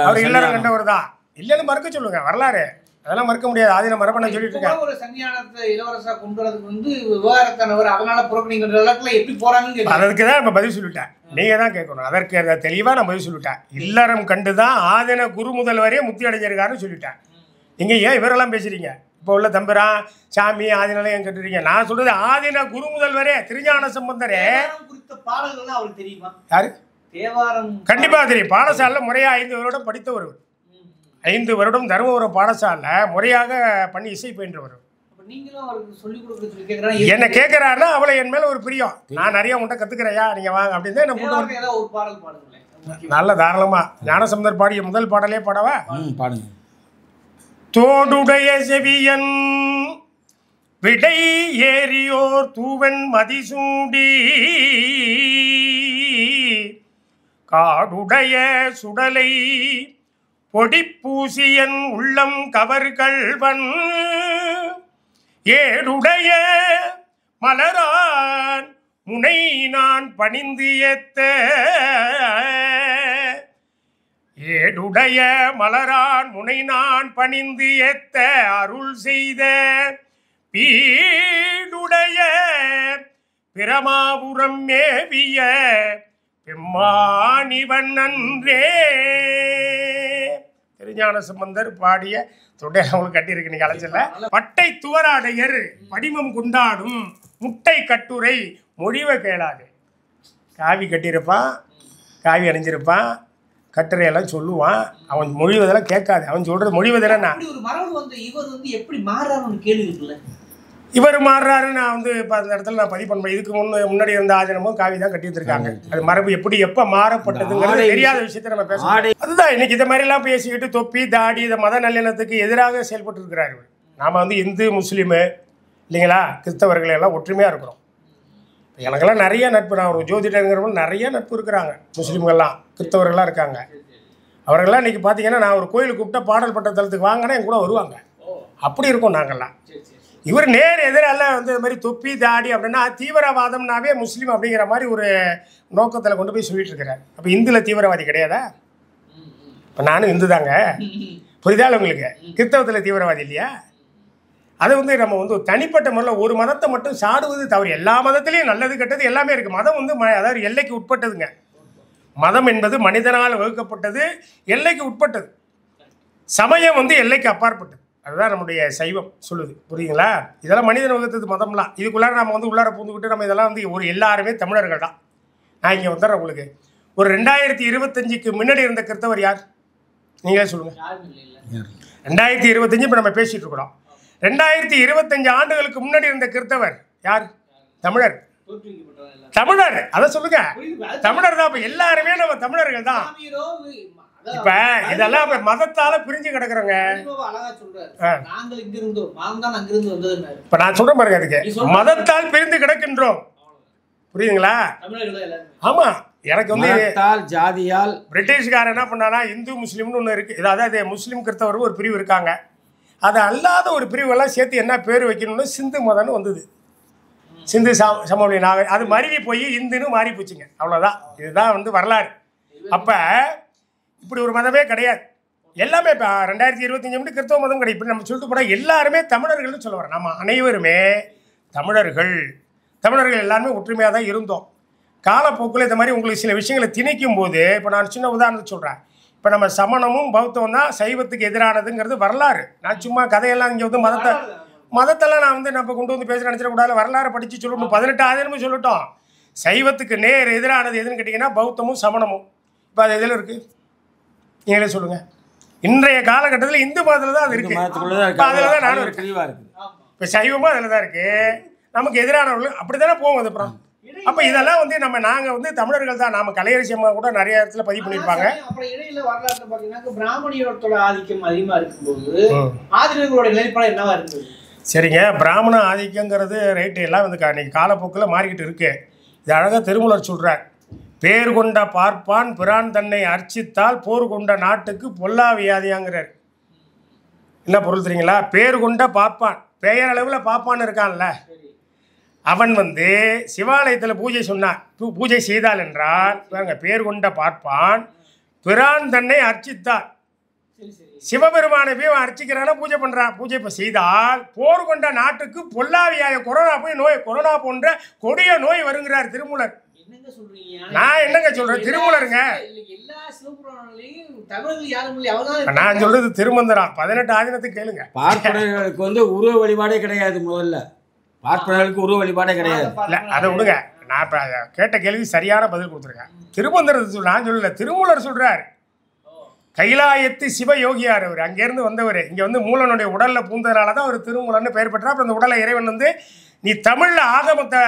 அவர் இல்லறம் கண்டவர் தான். இல்லைன்னு மறுக்க சொல்லுங்க, வரலாறு அதெல்லாம் மறுக்க முடியாது. ஆதீன மரபணை சொல்லிட்டு இருக்காங்க. ஒரு சன்னியானத்தை இளவரசா கொண்டு வரதுக்கு வந்து விவகாரத்தானவர், அதனால புறக்கணிக்கிற இடத்துல எப்படி போறாங்கன்னு அதற்கு தான் நம்ம பதில் சொல்லிட்டேன். நீங்க தான் கேட்கணும். அதற்கு தெளிவா நான் பதில் சொல்லிட்டேன். இல்லறம் கண்டுதான் ஆதீன குரு முதல்வரே முக்தி அடைஞ்சிருக்காருன்னு சொல்லிட்டேன். நீங்க ஏன் இவரெல்லாம் பேசுறீங்க? இப்போ உள்ள தம்பிரான் சாமி ஆதீனம் ஏன் கேட்டுறீங்க? நான் சொல்றது ஆதீன குரு முதல்வரே திருஞான சம்பந்தரே குறித்த பாடல்கள் அவருக்கு தெரியுமா? யாரு? தேவாரம் கண்டிப்பா தெரியும். பாடசாலை முறையா 5 வருடம் படித்தவர். 5 வருடம் தருமபுரம் பாடசாலை முறையாக பண்ணி இசை பயின்றவர். என்ன கேட்கிறாருன்னா அவளை என் மேல ஒரு பிரியம். நான் நிறைய உன்ட்ட கத்துக்கிறையா, நீங்க வாங்க அப்படின்னு தான் என்ன. நல்ல தாராளமா ஞானசம்பந்தர் பாடிய முதல் பாடலே பாடவா? பாடுங்க. தோடுடைய செவியன் விடை ஏறியோர் தூவன் மதிசூடி காடுடைய சுடலை பொடிப்பூசியன் உள்ளம் கவர்கள்வன் ஏடுடைய மலரான் முனை நான் பணிந்து ஏத்த ஏடுடைய மலரான் முனை நான் பணிந்து ஏத்த அருள் செய்த பீடுடைய பிரமாபுரம் மேவிய பெம்மானிவன் நன்றே. திருஞான சம்பந்தர் பாடிய தொண்டை அவங்களுக்கு கட்டியிருக்கு, நீங்க அழைச்சல. பட்டை துவராடையர் படிமம் கொண்டாடும் முட்டை கட்டுரை மொழிவ கேளாது. காவி கட்டியிருப்பான், காவி அணிஞ்சிருப்பான், கட்டுரையெல்லாம் சொல்லுவான், அவன் மொழிவதெல்லாம் கேட்காது. அவன் சொல்றது மொழிவதெல்லாம் எப்படி மாறாருன்னு கேள்வி இருக்குல்ல. இவர் மாறுறாரு. நான் வந்து இப்போ அந்த இடத்துல நான் பதிவு பண்ணுவேன். இதுக்கு முன்னாடி இருந்த ஆதீனமும் காவி தான் கட்டி வச்சிருக்காங்க. அது மரபு எப்படி எப்போ மாறப்பட்டதுங்கிறது தெரியாத விஷயத்தை நம்ம பேசணும். அதுதான் இன்னைக்கு இந்த மாதிரிலாம் பேசிக்கிட்டு தொப்பி தாடி இந்த மத நல்லிணத்துக்கு எதிராக செயல்பட்டு இருக்கிறார் இவர். நாம் வந்து இந்து முஸ்லீமு இல்லைங்களா, கிறிஸ்தவர்கள் எல்லாம் ஒற்றுமையாக இருக்கிறோம். எனக்கெல்லாம் நிறைய நட்பு, நான் ஒரு ஜோதிடங்கிறவங்க நிறைய நட்பு இருக்கிறாங்க. முஸ்லீம்கள்லாம் கிறிஸ்தவர்கள்லாம் இருக்காங்க. அவர்கள்லாம் இன்றைக்கி பார்த்தீங்கன்னா நான் ஒரு கோயிலுக்கு கூப்பிட்டா பாடல் பட்ட தளத்துக்கு வாங்கினா என் கூட வருவாங்க. அப்படி இருக்கோம் நாங்கள்லாம். இவர் நேர் எதிரால வந்து இது மாதிரி தொப்பி தாடி அப்படின்னா தீவிரவாதம்னாவே முஸ்லீம் அப்படிங்கிற மாதிரி ஒரு நோக்கத்தில் கொண்டு போய் சொல்லிட்டு இருக்கிறார். அப்போ இந்துல தீவிரவாதி கிடையாதா? இப்போ நானும் இந்து தாங்க, புரியுதா உங்களுக்கு? கிறிஸ்தவத்தில் தீவிரவாதி இல்லையா? அதை வந்து நம்ம வந்து தனிப்பட்ட முறையில் ஒரு மதத்தை மட்டும் சாடுவது தவறு. எல்லா மதத்துலேயும் நல்லது கெட்டது எல்லாமே இருக்குது. மதம் வந்து அதாவது எல்லைக்கு உட்பட்டதுங்க. மதம் என்பது மனிதனால் வகுக்கப்பட்டது, எல்லைக்கு உட்பட்டது. சமயம் வந்து எல்லைக்கு அப்பாற்பட்டது. அதுதான் நம்முடைய சைவம் சொல்லுது, புரியுதுங்களா? இதெல்லாம் மனிதன் வகுத்தது மதம்லாம். இதுக்குள்ளார நம்ம வந்து உள்ளார பூந்துக்கிட்டு நம்ம இதெல்லாம் வந்து ஒரு எல்லாருமே தமிழர்கள் தான். நான் இங்கே வந்துடுறேன் உங்களுக்கு. ஒரு 2025க்கு முன்னாடி இருந்த கிறிஸ்தவர் யார் நீங்களே சொல்லுங்கள். 2025 இப்போ நம்ம பேசிகிட்டு இருக்கிறோம். 2025 ஆண்டுகளுக்கு முன்னாடி இருந்த கிறிஸ்தவர் யார்? தமிழர். தமிழர், அதை சொல்லுங்க. தமிழர் தான். இப்போ எல்லாருமே நம்ம தமிழர்கள் தான். இப்ப இதெல்லாம் மதத்தால பிரிஞ்சு கிடக்குறோங்க. இப்ப நான் சொல்றேன் பாருங்க, அதுக்கு மதத்தால் பிரிந்து கிடக்கின்றோம், புரியுதுங்களா? ஆமா. எனக்கு வந்து ஜாதியால் பிரிட்டிஷ்காரன் என்ன பண்ணானா, இந்து முஸ்லீம்னு ஒன்று இருக்கு. அதாவது முஸ்லீம் கிறிஸ்தவர் ஒரு பிரிவு இருக்காங்க. அது அல்லாத ஒரு பிரிவெல்லாம் சேர்த்து என்ன பேர் வைக்கணும்னு சிந்து மதம்னு வந்தது. சிந்து சமவெளி நாகர், அது மருவி போய் இந்துன்னு மாறி போச்சுங்க. அவ்வளோதான். இதுதான் வந்து வரலாறு. அப்போ இப்படி ஒரு மதமே கிடையாது. எல்லாமே இப்போ 2025 கிறிஸ்தவ மதம் கிடையாது. இப்படி நம்ம சொல்லிட்டு போனால் எல்லாருமே தமிழர்கள்னு சொல்ல வரோம். நம்ம அனைவருமே தமிழர்கள். தமிழர்கள் எல்லாருமே ஒற்றுமையாக தான் இருந்தோம். காலப்போக்கில் இந்த மாதிரி உங்களுக்கு சில விஷயங்களை திணிக்கும் போது, இப்போ நான் சின்ன உதாரணத்தை சொல்கிறேன். இப்போ நம்ம சமணமும் பௌத்தம் தான் சைவத்துக்கு எதிரானதுங்கிறது வரலாறு. நான் சும்மா கதையெல்லாம் இங்கே வந்து மதத்தெல்லாம் நான் வந்து நம்ம கொண்டு வந்து பேச நினச்சிடக்கூடாது. வரலாறு படித்து சொல்லணும். 18 ஆயிரமும் சொல்லட்டும். சைவத்துக்கு நேர் எதிரானது எதுன்னு கேட்டிங்கன்னா பௌத்தமும் சமணமும். இப்போ அது எதில் இருக்குது நீங்களே சொல்லுங்கள். இன்றைய காலகட்டத்தில் இந்து மதத்தில் தான் அது இருக்குது. அதில் தான் நானும் இருக்கு. இப்போ சைவமும் அதில் தான் இருக்குது. நமக்கு எதிரானவர்கள் அப்படி தானே போகும். அது அப்புறம் அப்போ இதெல்லாம் வந்து நாங்கள் வந்து தமிழர்கள் தான். நாம் கலையரசி அம்மா கூட நிறைய இடத்துல பதிவு பண்ணியிருப்பாங்க. அப்புறம் இடையில வரலாற்று பார்த்தீங்கன்னா பிராமணியோட ஆதிக்கம் அதிகமாக இருக்கும்போது ஆதினங்களோட நிலைப்பாடு என்னவா இருந்தது? சரிங்க, பிராமண ஆதிக்கங்கிறது ரைட்டு எல்லாம் வந்து இன்னைக்கு காலப்போக்கில் மாறிக்கிட்டு இருக்கு. இது அழகாக திருமூலர் சொல்கிறார். பேர் கொண்ட பார்ப்பான் பிரான் தன்னை அர்ச்சித்தால் போர் கொண்ட நாட்டுக்கு பொல்லா வியாதியாங்கிறார். என்ன பொருள் தெரியுங்களா? பேர் கொண்ட பார்ப்பான், பெயரளவில் பார்ப்பான்னு இருக்கான்ல, அவன் வந்து சிவாலயத்தில் பூஜை செய்தால் என்றால் பாருங்க, பேர் கொண்ட பார்ப்பான் பிரான் தன்னை அர்ச்சித்தால், சிவபெருமானை போய் அர்ச்சிக்கிறானா, பூஜை பண்ணுறான். பூஜை இப்போ செய்தால் போர் கொண்ட நாட்டுக்கு பொல்லாவியாய கொரோனா போன்ற கொடிய நோய் வருங்கிறார் திருமூலர். நான் என்னங்க சொல்றேன், திருமூலருங்க. நான் சொல்றது திருமந்திரம் 18 ஆதினத்துக்கு கேளுங்க. பார்ப்பனர்களுக்கு வந்து உருவ வழிபாடே கிடையாது. முதல்ல பார்ப்பனர்களுக்கு உருவ வழிபாடே கிடையாது. இல்லை அதை விடுங்க. நான் இப்போ கேட்ட கேள்வி சரியான பதில் கொடுத்துருக்கேன். திருமந்திரத்தை நான் சொல்லல, திருமூலர் சொல்றார். கைலாயத்து சிவயோகியார் அவர், அங்கேருந்து வந்தவர். இங்கே வந்து மூலனுடைய உடலில் பூந்ததுனால தான் அவர் திருமூலன்னு பெயர் பெற்றார். அப்புறம் அந்த உடலை இறைவன் வந்து நீ தமிழில் ஆகமத்தை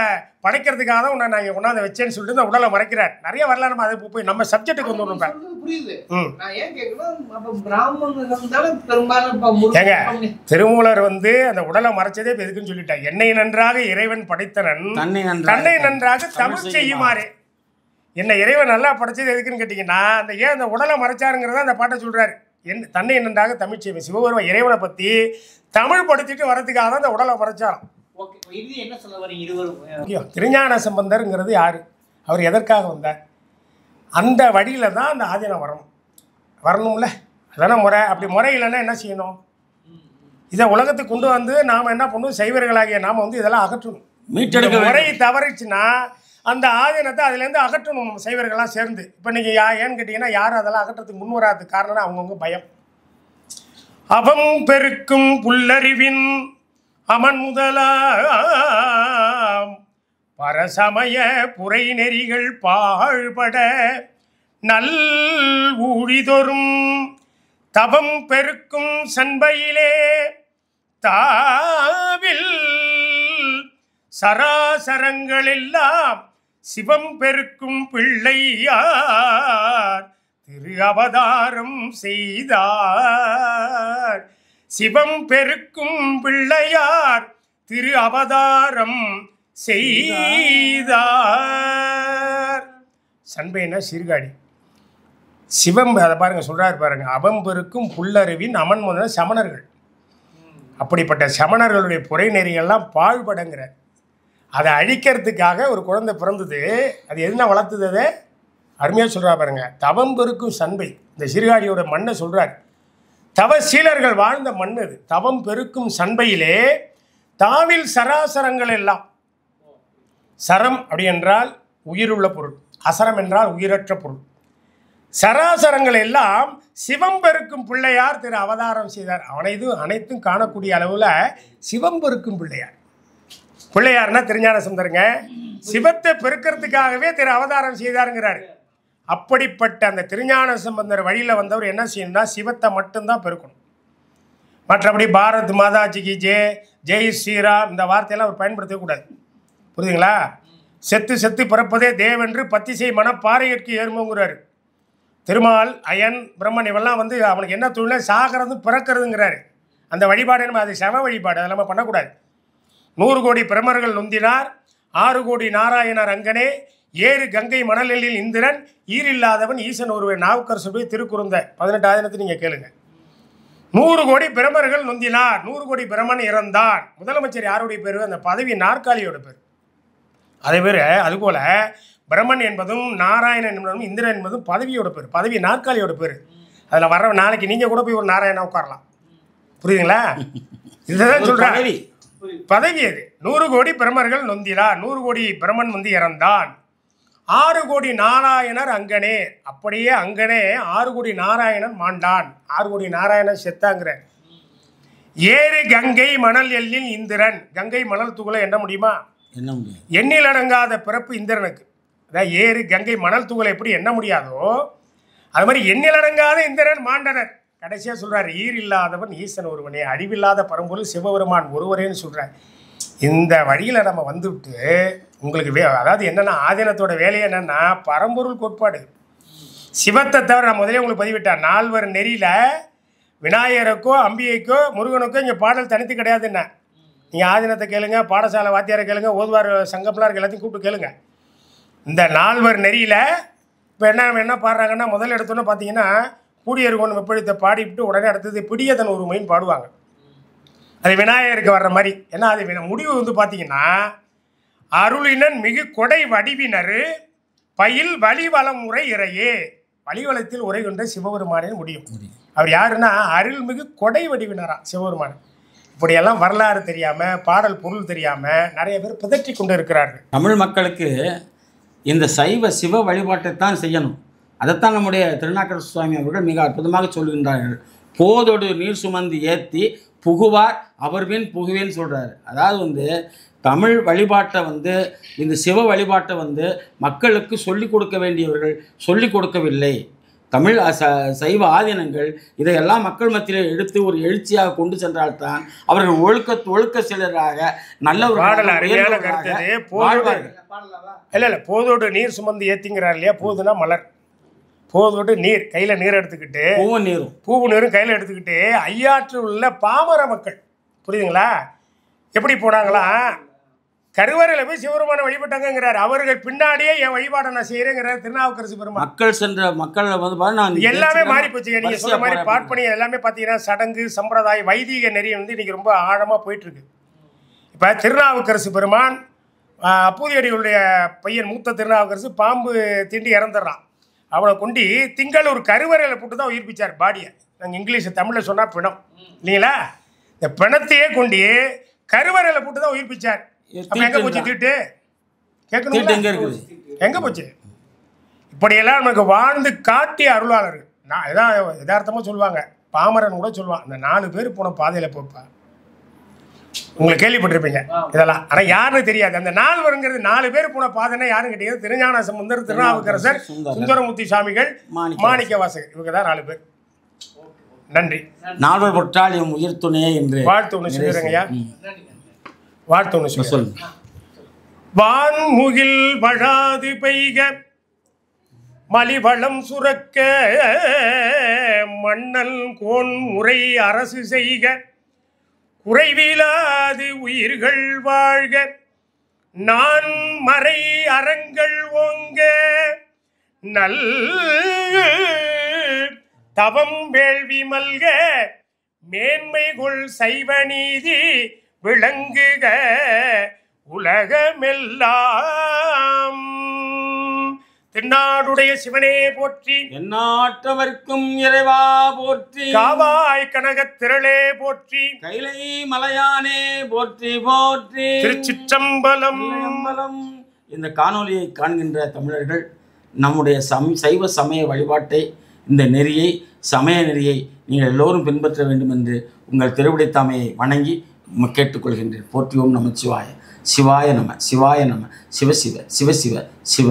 படைக்கிறதுக்காக தான் உன்னை நான் இங்கே கொண்டாந்து வச்சேன்னு சொல்லிட்டு இந்த உடலை மறைக்கிறார். நிறைய வரலாம். நம்ம அதை போய் நம்ம சப்ஜெக்ட்டுக்கு வந்து ஏங்க, திருமூலர் வந்து அந்த உடலை மறைச்சதே இப்போ எதுக்குன்னு சொல்லிட்டார். என்னை நன்றாக இறைவன் படைத்தனன் தன்னை நன்றாக தமிழ் செய்யுமாறு. என்னை இறைவன் நல்லா படைச்சது எதுக்குன்னு கேட்டிங்கன்னா, அந்த ஏன் அந்த உடலை மறைச்சாருங்கிறத அந்த பாட்டை சொல்கிறாரு. தன்னை நன்றாக தமிழ் செய்வேன். சிவபெருமான் இறைவனை பற்றி தமிழ் படுத்திட்டு வரதுக்காக தான் அந்த உடலை மறைச்சாராம். திருஞான சம்பந்தருங்கிறது யாரு? அவர் எதற்காக வந்தார்? அந்த வழியில தான் அந்த ஆதீனம் வரணும்ல, அதான முறை. அப்படி முறை இல்லைன்னா என்ன செய்யணும்? இதை உலகத்துக்கு கொண்டு வந்து நாம் என்ன பண்ணுவோம், சைவர்களாகிய நாம் வந்து இதெல்லாம் அகற்றணும். மீட்டெடுக்க முறை தவறிச்சுன்னா அந்த ஆதீனத்தை அதுலேருந்து அகற்றணும் சைவர்கள்லாம் சேர்ந்து. இப்போ நீங்கள் ஏன்னு கேட்டிங்கன்னா யாரும் அதெல்லாம் அகற்றத்துக்கு முன் வராதுக்கு காரணம்னா அவங்கவுங்க பயம். அவம் பெருக்கும் புல்லறிவின் அமன் முதலாம் பரசமய புரை நெறிகள் பாழ்பட நல் ஊழிதொரும் தவம் பெருக்கும் சண்பையிலே தாவில் சராசரங்களெல்லாம் சிவம் பெருக்கும் பிள்ளையார் திரு அவதாரம் செய்தார். சிவம் பெருக்கும் பிள்ளையார் திரு அவதாரம் செய்தார். சண்பைனா சீர்காழி. சிவம் அதை பாருங்க சொல்றாரு பாருங்க, அவம் பெருக்கும் புல்லறிவின் அமன் முதல சமணர்கள். அப்படிப்பட்ட சமணர்களுடைய புரை நெறிகள்லாம் பாழ்படங்கிற அதை அழிக்கிறதுக்காக ஒரு குழந்தை பிறந்தது. அது எதுனா வளர்த்தது? அதை அருமையாக சொல்கிறா பாருங்க. தவம் பெருக்கும் சண்பை, இந்த சீர்காழியோட மண்ணை சொல்கிறார். தவ சீலர்கள் வாழ்ந்த மண் அது. தவம் பெருக்கும் சண்பையிலே தாவில் சராசரங்கள் எல்லாம். சரம் அப்படி என்றால் உயிருள்ள பொருள், அசரம் என்றால் உயிரற்ற பொருள். சராசரங்கள் எல்லாம் சிவம் பெருக்கும் பிள்ளையார் திரு அவதாரம் செய்தார். அனைத்தும் காணக்கூடிய அளவில் சிவம் பெருக்கும் பிள்ளையார். பிள்ளையார்னா திருஞான சம்பந்தருங்க. சிவத்தை பெருக்கிறதுக்காகவே திரு அவதாரம் செய்தாருங்கிறார். அப்படிப்பட்ட அந்த திருஞான சம்பந்தர் வழியில் வந்தவர் என்ன செய்யணும்னா சிவத்தை மட்டும்தான் பெருக்கணும். மற்றபடி பாரத் மாதாஜிக்கு ஜெய் ஸ்ரீராம் இந்த வார்த்தையெல்லாம் அவர் பயன்படுத்தக்கூடாது. புரியுதுங்களா? செத்து செத்து பிறப்பதே தேவென்று பத்திசை மனப்பாறையிற்கு ஏறுமோங்கிறாரு. திருமால், அயன், பிரம்மன் இவெல்லாம் வந்து அவனுக்கு என்ன தொழில் சாகிறது பிறக்கிறதுங்கிறாரு. அந்த வழிபாடு நம்ம அது சம வழிபாடு, அதை நம்ம பண்ணக்கூடாது. 100 கோடி பிரமர்கள் நொந்தினார், 6 கோடி நாராயணர் அங்கனே, 7 கங்கை மணலில் இந்திரன், ஈரில்லாதவன் ஈசன் ஒருவன். நாவுக்கரசர் திருக்குறுந்த 18 நீங்கள் கேளுங்க. 100 கோடி பிரமர்கள் நொந்தினார், 100 கோடி பிரமன் இறந்தான். முதலமைச்சர் யாருடைய பேர்? அந்த பதவி நாற்காலியோட பேர். அதே பேர். அதுபோல் பிரம்மன் என்பதும் நாராயணன் என்பதும் இந்திரன் என்பதும் பதவியோட பேர், பதவி நாற்காலியோட பேர். அதில் வர்ற நாளைக்கு நீங்கள் கூட போய் ஒரு நாராயணா உட்காரலாம். புரியுதுங்களா? இதுதான் சொல்கிறேன், பதவி அது. 100 கோடி பிரமர்கள் நொந்தினார், 100 கோடி பிரமன் வந்து இறந்தான், 6 கோடி நாராயணர் அங்கனே. அப்படியே அங்கனே 6 கோடி நாராயணன் மாண்டான், 6 கோடி நாராயணன் செத்தாங்கிற. 7 கங்கை மணல் எல்லில் இந்திரன். கங்கை மணல் துகளை எண்ண முடியுமா? என்ன முடியும்? எண்ணில் அடங்காத பிறப்பு இந்திரனுக்கு. அதாவது 7 கங்கை மணல் துகளை எப்படி எண்ண முடியாதோ அது மாதிரி எண்ணில் அடங்காத இந்திரன் மாண்டனர். கடைசியாக சொல்கிறார், ஈர் இல்லாதவன் ஈசன் ஒருவனே, அழிவில்லாத பரம்பொருள் சிவபெருமான் ஒருவரேன்னு சொல்கிறார். இந்த வழியில் நம்ம வந்துவிட்டு உங்களுக்கு அதாவது என்னென்னா ஆதீனத்தோட வேலையை என்னென்னா பரம்பொருள் கோட்பாடு. சிவத்தை தவிர நான் முதலே உங்களுக்கு பதிவிட்டேன், 4 நெறியில் விநாயகருக்கோ அம்பிகைக்கோ முருகனுக்கோ இங்கே பாடல் தனித்து கிடையாதுன்னா. நீங்கள் ஆதீனத்தை கேளுங்க, பாடசாலை வாத்தியாரை கேளுங்க, ஓதுவார் சங்கம்லாம் இருக்க எல்லாத்தையும் கூப்பிட்டு கேளுங்க. இந்த 4 நெறியில் இப்போ என்ன பாடுறாங்கன்னா முதல் எடுத்தோன்னே பார்த்தீங்கன்னா கூடியர் கொண்டு வெப்பழித்த பாடிவிட்டு உடனே அடுத்தது பிடியதன் ஒரு மைன் பாடுவாங்க. அது விநாயகருக்கு வர்ற மாதிரி. ஏன்னா அது முடிவு வந்து பார்த்தீங்கன்னா அருளினன் மிகு கொடை வடிவினர் பயில் வழிவளம் உரை இறையே. வழிவளத்தில் உரை கொண்ட சிவபெருமானே முடியும். அவர் யாருன்னா அருள்மிகு கொடை வடிவினரா சிவபெருமான். இப்படியெல்லாம் வரலாறு தெரியாமல் பாடல் பொருள் தெரியாமல் நிறைய பேர் பிதற்றி கொண்டு இருக்கிறார்கள். தமிழ் மக்களுக்கு இந்த சைவ சிவ வழிபாட்டைத்தான் செய்யணும். அதைத்தான் நம்முடைய திருநாக்கர சுவாமி அவர்கள் மிக அற்புதமாக சொல்கின்றார்கள். போதொடு நீர் சுமந்து ஏற்றி புகுவார் அவர்பின் புகுவேன்னு சொல்கிறார். அதாவது வந்து தமிழ் வழிபாட்டை வந்து இந்த சிவ வழிபாட்டை மக்களுக்கு சொல்லிக் கொடுக்க வேண்டியவர்கள் சொல்லிக் கொடுக்கவில்லை. தமிழ் சைவ ஆதீனங்கள் இதையெல்லாம் மக்கள் மத்தியில் எடுத்து ஒரு எழுச்சியாக கொண்டு சென்றால்தான் அவர்கள் ஒழுக்க சிலராக நல்ல ஒரு இல்லை போதோடு நீர் சுமந்து ஏற்றிங்கிறார் இல்லையா? போதுனா மலர், போதோடு நீர் கையில் நீர் எடுத்துக்கிட்டு பூவு நீரும் கையில் எடுத்துக்கிட்டு ஐயாற்று உள்ள பாமர மக்கள் புரியுதுங்களா எப்படி போனாங்களா? கருவறையில் போய் சிவபெருமான வழிபட்டாங்கிறார். அவர்கள் பின்னாடியே என் வழிபாடை நான் செய்கிறேங்கிறார் திருநாவுக்கரசு பெருமாள். மக்கள் வந்து எல்லாமே மாறி போச்சுங்க. நீங்கள் சொல்ற மாதிரி பார்ப்பனி எல்லாமே பார்த்தீங்கன்னா சடங்கு சம்பிரதாயம் வைதிக நெறி வந்து இன்றைக்கி ரொம்ப ஆழமாக போயிட்டுருக்கு. இப்போ திருநாவுக்கரசு பெருமான் அப்பூதியடிகளுடைய பையன் மூத்த திருநாவுக்கரசு பாம்பு தீண்டி இறந்துடுறான். அவனை கொண்டு திங்களூர் கருவறையில் போட்டு தான் உயிர்ப்பிச்சார் பாடியை. நாங்கள் இங்கிலீஷ் தமிழில் சொன்னால் பிணம் இல்லைங்களா? இந்த பிணத்தையே கொண்டு கருவறையில் போட்டு தான் உயிர்ப்பிச்சார். அப்போ எங்கே போச்சு தீட்டு? தீட்டு கேட்கணும். எங்கே இருக்குது? எங்கே போச்சு? இப்படியெல்லாம் நமக்கு வாழ்ந்து காட்டிய அருளாளர்கள். நான் யதார்த்தமாக சொல்லுவாங்க, பாமரன் கூட சொல்லுவான், அந்த 4 பேர் போன பாதையில் போப்பா. உங்களை கேள்விப்பட்டிருப்பீங்க இதெல்லாம். ஆனால் யாருன்னு தெரியாது. அந்த 4 4 பேர் போன பாதைன்னா யாருன்னு கேட்டீங்கன்னா திருஞான சம்பந்தர், திருநாவுக்கரசர், சுந்தரமூர்த்தி சாமிகள், மாணிக்க வாசகர், இவங்க தான் 4 பேர். நன்றி. 4 பொற்றால் எம் உயிர் துணையே என்று வாழ்த்து ஒன்று சொல்லிடுறேங்கய்யா. வாழ்த்து ஒன்று சொல்லுங்க. வான்முகில் வழாது பெய்க, மலிவளம் சுரக்க, மன்னல் கோன் முறை அரசு செய்க, குறைவிலாது உயிர்கள் வாழ்க, நான் மறை அறங்கள் ஓங்க, நல் தவம் வேள்வி மல்க, மேன்மைகொள் சைவ நீதி விளங்குக உலகமெல்லாம். தென்னாடுடைய சிவனே போற்றி, எந்நாட்டவர்க்கும் இறைவா போற்றி, காவாய் கனகத் திரளே போற்றி, கைலை மலையானே போற்றி போற்றி, திருச்சிற்றம்பலம். இந்த காணொலியை காண்கின்ற தமிழர்கள் நம்முடைய சைவ சமய வழிபாட்டை, இந்த நெறியை, சமய நெறியை நீங்கள் எல்லோரும் பின்பற்ற வேண்டும் என்று உங்கள் திருவிடைத்தாமையை வணங்கி கேட்டுக்கொள்கின்றேன். போற்றியோம் நமச்சிவாய. சிவாய நம, சிவாய நம, சிவசிவ சிவசிவ சிவ.